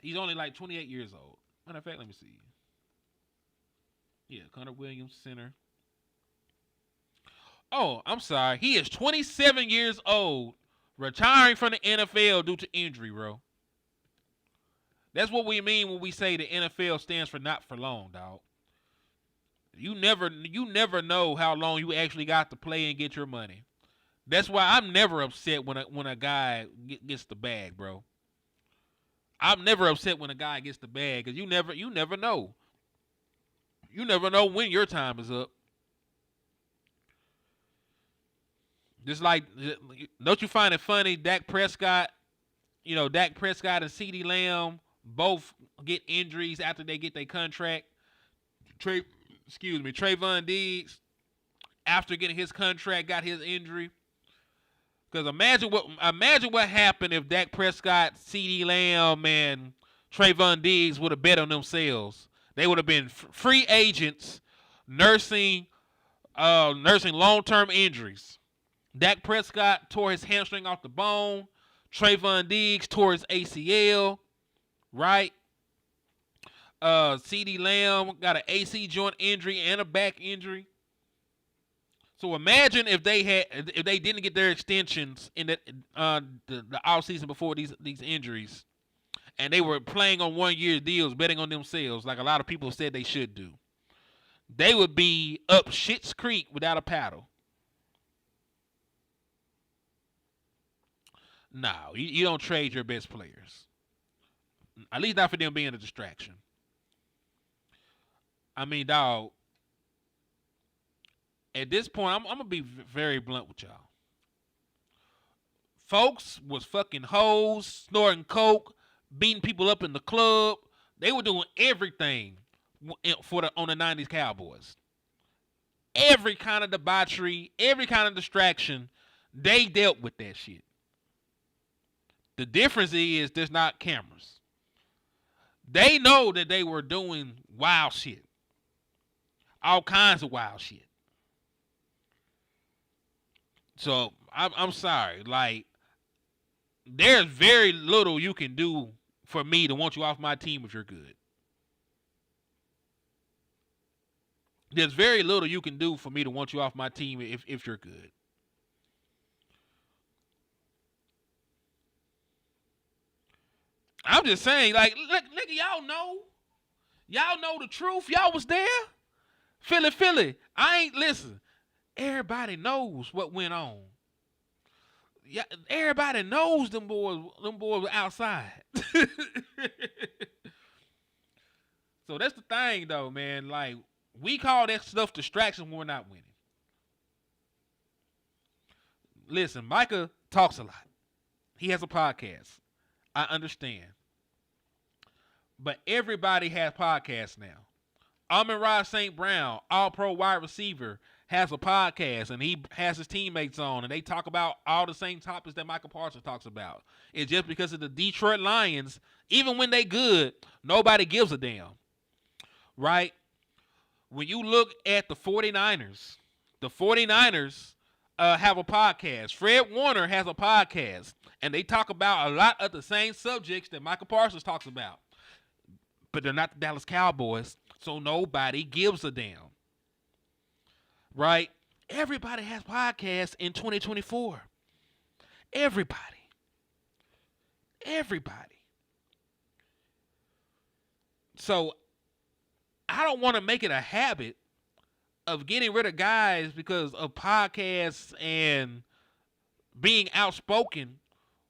He's only like 28 years old. Matter of fact, let me see. Yeah, Connor Williams, center. Oh, I'm sorry. He is 27 years old, retiring from the NFL due to injury, bro. That's what we mean when we say the NFL stands for not for long, dog. You never know how long you actually got to play and get your money. That's why I'm never upset when a guy gets the bag, bro. I'm never upset when a guy gets the bag because you never know. You never know when your time is up. Just like, don't you find it funny? Dak Prescott and CeeDee Lamb both get injuries after they get their contract. Trayvon Diggs, after getting his contract, got his injury. Because imagine what happened if Dak Prescott, CeeDee Lamb, and Trayvon Diggs would have bet on themselves. They would have been free agents, nursing long-term injuries. Dak Prescott tore his hamstring off the bone. Trayvon Diggs tore his ACL. Right? CeeDee Lamb got an AC joint injury and a back injury. So imagine if they didn't get their extensions in the offseason before these injuries, and they were playing on 1-year deals, betting on themselves, like a lot of people said they should do. They would be up Schitt's Creek without a paddle. No, you don't trade your best players. At least not for them being a distraction. I mean, dog, at this point, I'm going to be very blunt with y'all. Folks was fucking hoes, snorting coke, beating people up in the club. They were doing everything on the 90s Cowboys. Every kind of debauchery, every kind of distraction, they dealt with that shit. The difference is there's not cameras. They know that they were doing wild shit. All kinds of wild shit. So, I'm sorry. Like, there's very little you can do for me to want you off my team if you're good. There's very little you can do for me to want you off my team if you're good. I'm just saying, like, look, y'all know. Y'all know the truth. Y'all was there. Philly. Listen. Everybody knows what went on. Yeah, everybody knows them boys were outside. So that's the thing, though, man. Like, we call that stuff distraction when we're not winning. Listen, Micah talks a lot. He has a podcast. I understand. But everybody has podcasts now. Amon-Ra St. Brown, all-pro wide receiver, has a podcast, and he has his teammates on, and they talk about all the same topics that Micah Parsons talks about. It's just because of the Detroit Lions, even when they good, nobody gives a damn. Right? When you look at the 49ers have a podcast. Fred Warner has a podcast, and they talk about a lot of the same subjects that Micah Parsons talks about. But they're not the Dallas Cowboys, so nobody gives a damn. Right? Everybody has podcasts in 2024. Everybody. So I don't want to make it a habit of getting rid of guys because of podcasts and being outspoken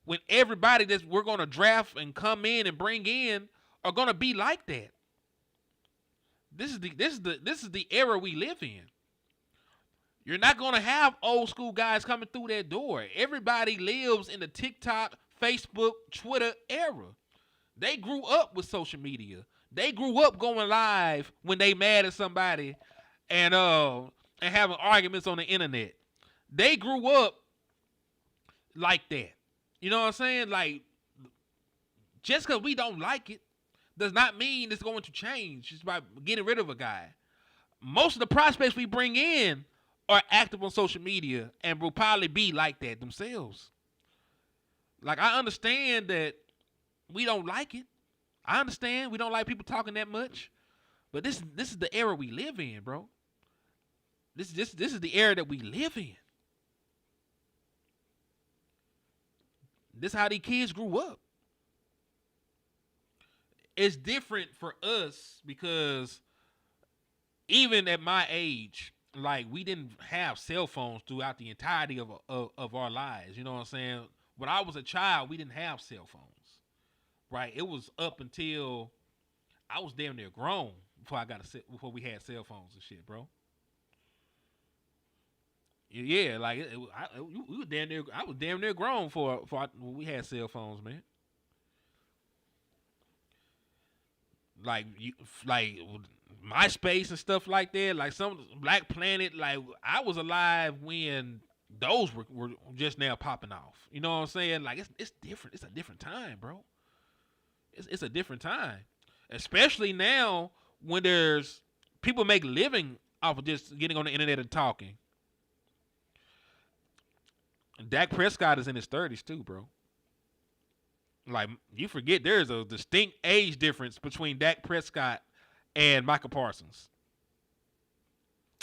when everybody that we're going to draft and come in and bring in are going to be like that. This is the era we live in. You're not going to have old school guys coming through that door. Everybody lives in the TikTok, Facebook, Twitter era. They grew up with social media. They grew up going live when they mad at somebody and having arguments on the internet. They grew up like that. You know what I'm saying? Like, just because we don't like it does not mean it's going to change just by getting rid of a guy. Most of the prospects we bring in are active on social media and will probably be like that themselves. Like, I understand that we don't like it. I understand we don't like people talking that much. But this is the era we live in, bro. This is the era that we live in. This is how these kids grew up. It's different for us because even at my age, like, we didn't have cell phones throughout the entirety of our lives. You know what I'm saying? When I was a child, we didn't have cell phones, right? It was up until I was damn near grown before we had cell phones and shit, bro. Yeah, like we were damn near. I was damn near grown for when we had cell phones, man. Like MySpace and stuff like that, like some Black Planet. Like, I was alive when those were just now popping off. You know what I'm saying? Like, it's different. It's a different time, bro. It's a different time, especially now when there's people make living off of just getting on the internet and talking. Dak Prescott is in his 30s too, bro. Like, you forget there's a distinct age difference between Dak Prescott and Micah Parsons.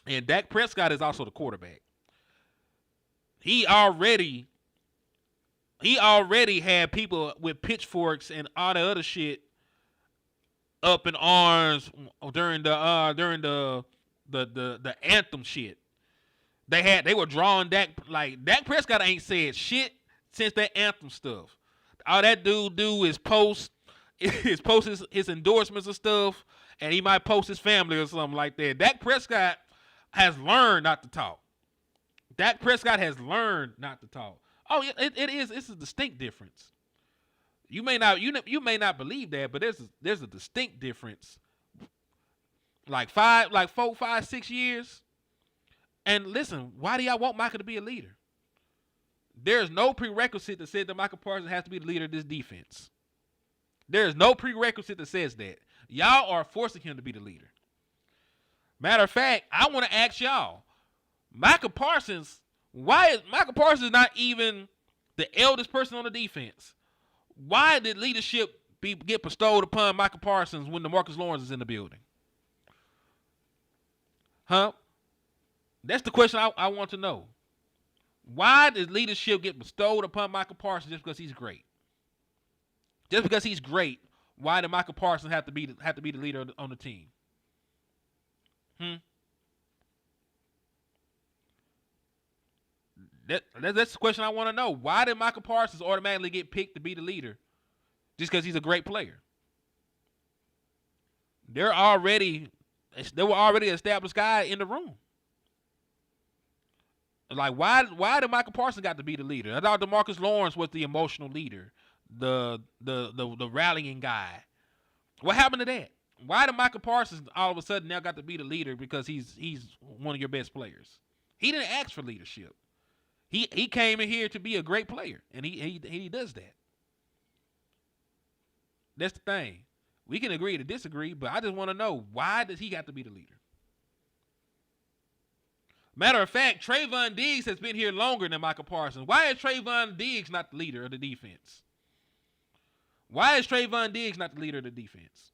And Dak Prescott is also the quarterback. He already had people with pitchforks and all the other shit up in arms during the anthem shit. They were drawing Dak. Like, Dak Prescott ain't said shit since that anthem stuff. All that dude do is post his endorsements and stuff, and he might post his family or something like that. Dak Prescott has learned not to talk. Dak Prescott has learned not to talk. Oh, yeah, it is. It's a distinct difference. You may not believe that, but there's a distinct difference. Like 4, 5, 6 years. And listen, why do y'all want Micah to be a leader? There's no prerequisite that said that Micah Parsons has to be the leader of this defense. There's no prerequisite that says that. Y'all are forcing him to be the leader. Matter of fact, I want to ask y'all, Micah Parsons, why is Micah Parsons not even the eldest person on the defense? Why did leadership get bestowed upon Micah Parsons when DeMarcus Lawrence is in the building? Huh? That's the question I want to know. Why does leadership get bestowed upon Micah Parsons just because he's great? Just because he's great, why did Micah Parsons have to be the leader on the team? That's the question I want to know. Why did Micah Parsons automatically get picked to be the leader just because he's a great player? There were already established guys in the room. Like, why did Micah Parsons got to be the leader? I thought DeMarcus Lawrence was the emotional leader, the rallying guy. What happened to that? Why did Micah Parsons all of a sudden now got to be the leader because he's one of your best players? He didn't ask for leadership. He came in here to be a great player, and he does that. That's the thing. We can agree to disagree, but I just want to know, why does he got to be the leader? Matter of fact, Trayvon Diggs has been here longer than Micah Parsons. Why is Trayvon Diggs not the leader of the defense? Why is Trayvon Diggs not the leader of the defense?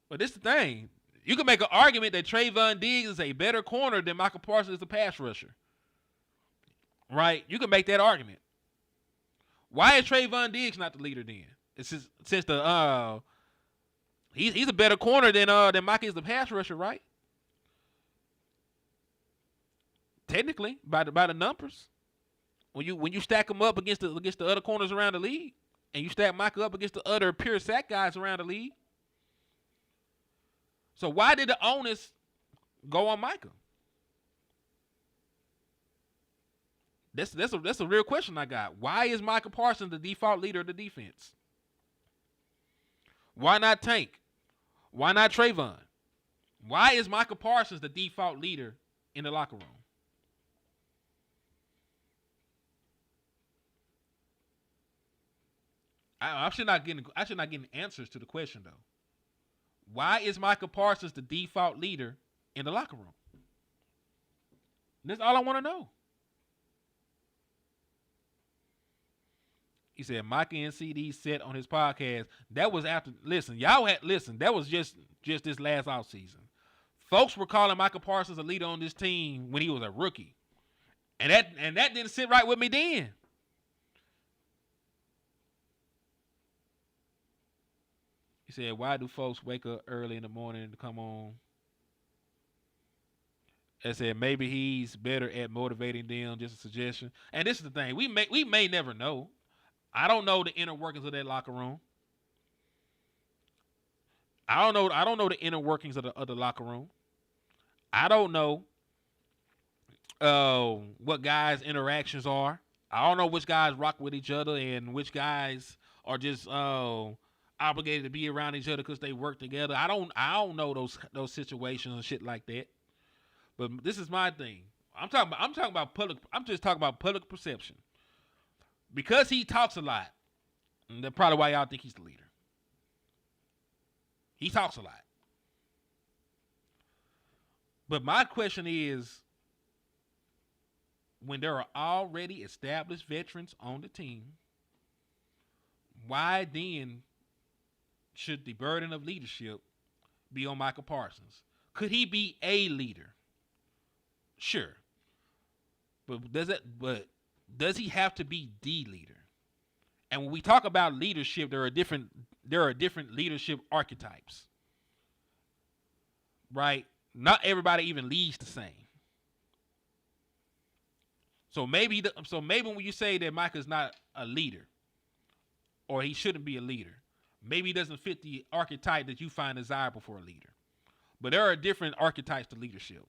But this is the thing. You can make an argument that Trayvon Diggs is a better corner than Micah Parsons is a pass rusher. Right? You can make that argument. Why is Trayvon Diggs not the leader then? It's since He's a better corner than Micah is the pass rusher, right? Technically, by the numbers, when you stack them up against the other corners around the league, and you stack Micah up against the other pure sack guys around the league. So why did the onus go on Micah? That's a real question I got. Why is Micah Parsons the default leader of the defense? Why not Tank? Why not Trayvon? Why is Micah Parsons the default leader in the locker room? I should not getting answers to the question though. Why is Micah Parsons the default leader in the locker room? That's all I want to know. He said Micah and CD said on his podcast. That was after. That was just this last offseason. Folks were calling Micah Parsons a leader on this team when he was a rookie, and that didn't sit right with me then. He said, "Why do folks wake up early in the morning to come on?" I said maybe he's better at motivating them. Just a suggestion. And this is the thing: we may never know. I don't know the inner workings of that locker room. I don't know the inner workings of the locker room. I don't know what guys' interactions are. I don't know which guys rock with each other and which guys are just obligated to be around each other because they work together. I don't know those situations and shit like that. But this is my thing. I'm just talking about public perception. Because he talks a lot, and that's probably why y'all think he's the leader. He talks a lot. But my question is, when there are already established veterans on the team, why then should the burden of leadership be on Micah Parsons? Could he be a leader? Sure. But does he have to be the leader? And when we talk about leadership, there are different leadership archetypes. Right? Not everybody even leads the same. So maybe when you say that Micah's not a leader, or he shouldn't be a leader, maybe he doesn't fit the archetype that you find desirable for a leader. But there are different archetypes to leadership.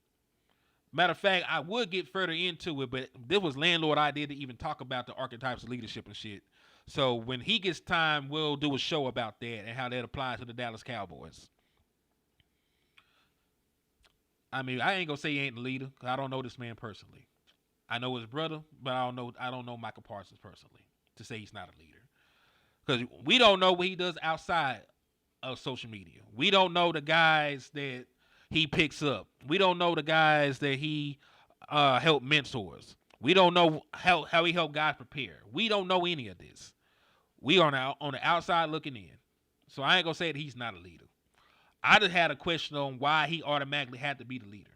Matter of fact, I would get further into it, but this was landlord idea to even talk about the archetypes of leadership and shit. So when he gets time, we'll do a show about that and how that applies to the Dallas Cowboys. I mean, I ain't gonna say he ain't the leader, because I don't know this man personally. I know his brother, but I don't know Micah Parsons personally to say he's not a leader. Because we don't know what he does outside of social media. We don't know the guys that he picks up. We don't know the guys that he helped mentors. We don't know how he helped guys prepare. We don't know any of this. We are now on the outside looking in. So I ain't gonna say that he's not a leader. I just had a question on why he automatically had to be the leader.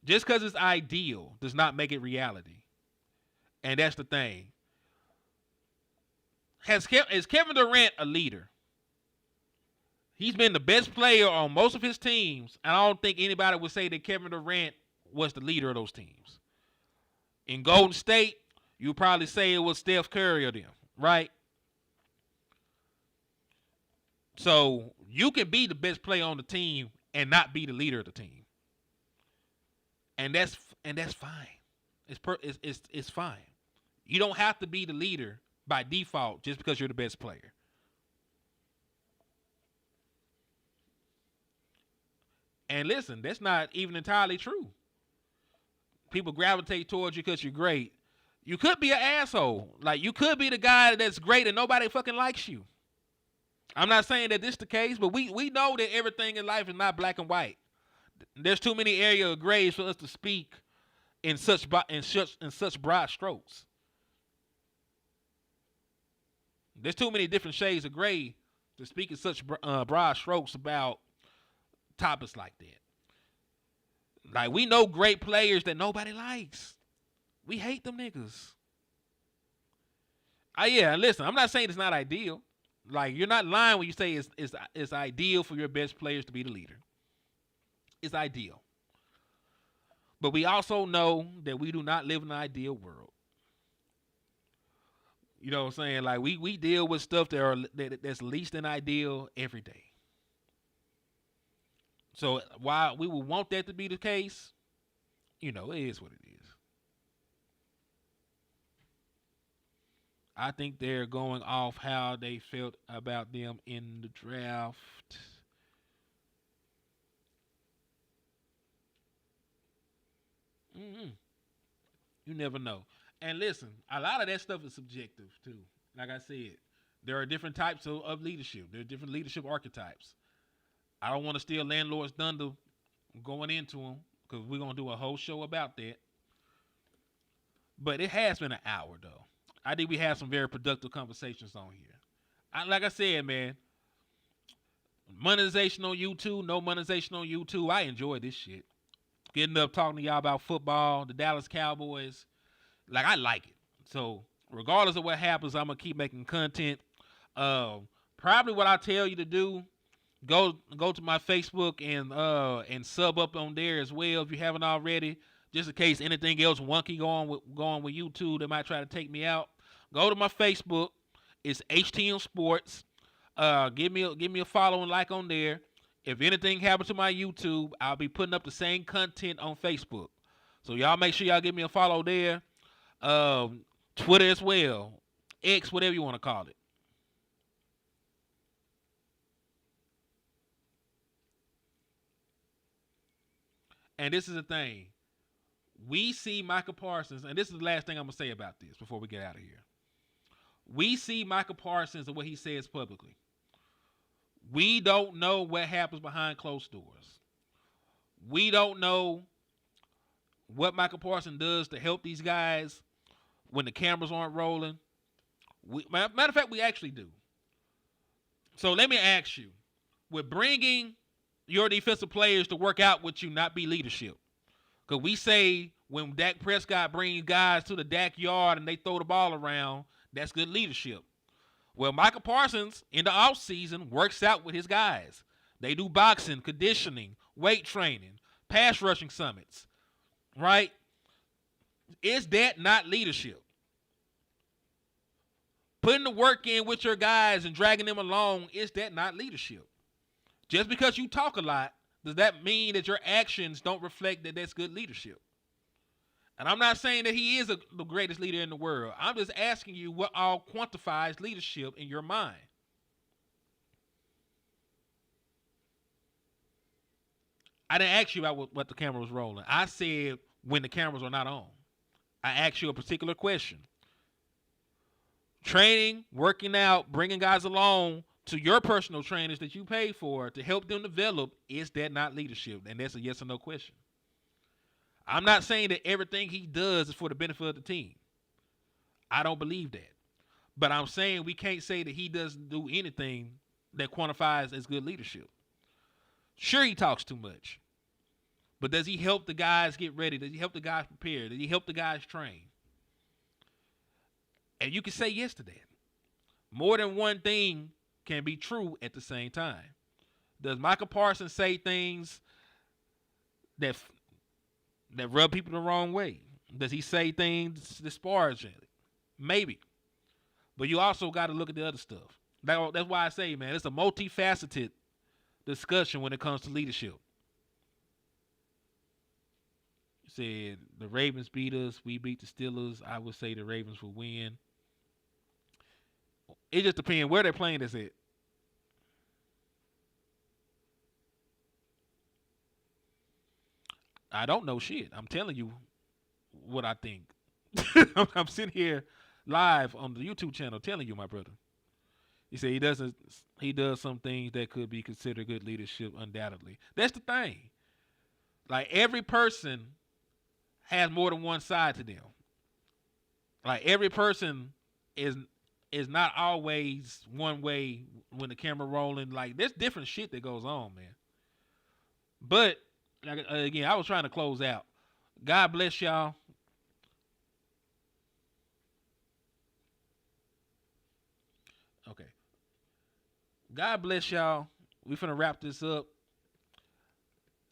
Just because it's ideal does not make it reality. And that's the thing. Is Kevin Durant a leader? He's been the best player on most of his teams, and I don't think anybody would say that Kevin Durant was the leader of those teams. In Golden State, you would probably say it was Steph Curry or them, right? So you can be the best player on the team and not be the leader of the team, and that's fine. It's fine. You don't have to be the leader by default just because you're the best player. And listen, that's not even entirely true. People gravitate towards you because you're great. You could be an asshole. Like, you could be the guy that's great and nobody fucking likes you. I'm not saying that this is the case, but we know that everything in life is not black and white. There's too many areas of grays for us to speak in such broad strokes. There's too many different shades of gray to speak in such broad strokes about topics like that. Like, we know great players that nobody likes. We hate them niggas. Yeah, listen, I'm not saying it's not ideal. Like, you're not lying when you say it's ideal for your best players to be the leader. It's ideal. But we also know that we do not live in an ideal world. You know what I'm saying? Like, we deal with stuff that's least than ideal every day. So while we would want that to be the case, it is what it is. I think they're going off how they felt about them in the draft. Mm-hmm. You never know. And listen, a lot of that stuff is subjective too. Like I said, there are different types of leadership. There are different leadership archetypes. I don't want to steal landlord's thunder going into them because we're going to do a whole show about that. But it has been an hour, though. I think we have some very productive conversations on here. Like I said, man, monetization on YouTube, no monetization on YouTube. I enjoy this shit. Getting up talking to y'all about football, the Dallas Cowboys. Like, I like it. So, regardless of what happens, I'm going to keep making content. Probably what I tell you to do, go to my Facebook and sub up on there as well if you haven't already. Just in case anything else wonky going with YouTube that might try to take me out. Go to my Facebook. It's HTM Sports. Give me a follow and like on there. If anything happens to my YouTube, I'll be putting up the same content on Facebook. So y'all make sure y'all give me a follow there. Twitter as well. X, whatever you want to call it. And this is the thing. We see Micah Parsons, and this is the last thing I'm going to say about this before we get out of here. We see Micah Parsons and what he says publicly. We don't know what happens behind closed doors. We don't know what Micah Parsons does to help these guys when the cameras aren't rolling. Matter of fact, we actually do. So let me ask you, with bringing your defensive players to work out with you, not be leadership. Because we say when Dak Prescott brings guys to the Dak yard and they throw the ball around, that's good leadership. Well, Micah Parsons in the offseason works out with his guys. They do boxing, conditioning, weight training, pass rushing summits, right? Is that not leadership? Putting the work in with your guys and dragging them along, is that not leadership? Just because you talk a lot, does that mean that your actions don't reflect that that's good leadership? And I'm not saying that he is the greatest leader in the world. I'm just asking you what all quantifies leadership in your mind. I didn't ask you about what the camera was rolling. I said when the cameras are not on. I asked you a particular question. Training, working out, bringing guys along to your personal trainers that you pay for to help them develop, is that not leadership? And that's a yes or no question. I'm not saying that everything he does is for the benefit of the team. I don't believe that. But I'm saying we can't say that he doesn't do anything that quantifies as good leadership. Sure, he talks too much. But does he help the guys get ready? Does he help the guys prepare? Does he help the guys train? And you can say yes to that. More than one thing can be true at the same time. Does Micah Parsons say things that rub people the wrong way? Does he say things disparaging? Maybe. But you also got to look at the other stuff. That's why I say, man, it's a multifaceted discussion when it comes to leadership. You said the Ravens beat us, we beat the Steelers. I would say the Ravens will win. It just depends where they're playing this at. I don't know shit. I'm telling you what I think. I'm sitting here live on the YouTube channel telling you, my brother. He said he does some things that could be considered good leadership, undoubtedly. That's the thing. Like, every person has more than one side to them. Like, every person is not always one way when the camera rolling. Like, there's different shit that goes on, man. But like, again, I was trying to close out. God bless y'all. God bless y'all. We finna wrap this up.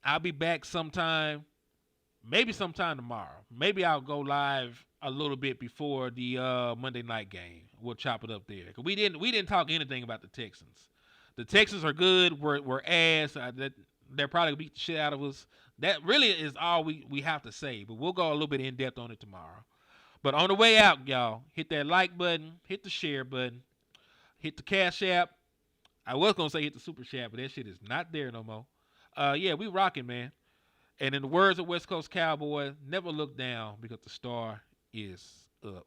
I'll be back sometime. Maybe sometime tomorrow. Maybe I'll go live a little bit before the Monday night game. We'll chop it up there. 'Cause we didn't talk anything about the Texans. The Texans are good. We're ass. They're probably gonna beat the shit out of us. That really is all we have to say. But we'll go a little bit in depth on it tomorrow. But on the way out, y'all, hit that like button, hit the share button, hit the Cash App. I was gonna say hit the Super Chat, but that shit is not there no more. Yeah, we rocking, man. And in the words of West Coast Cowboy, never look down because the star is up.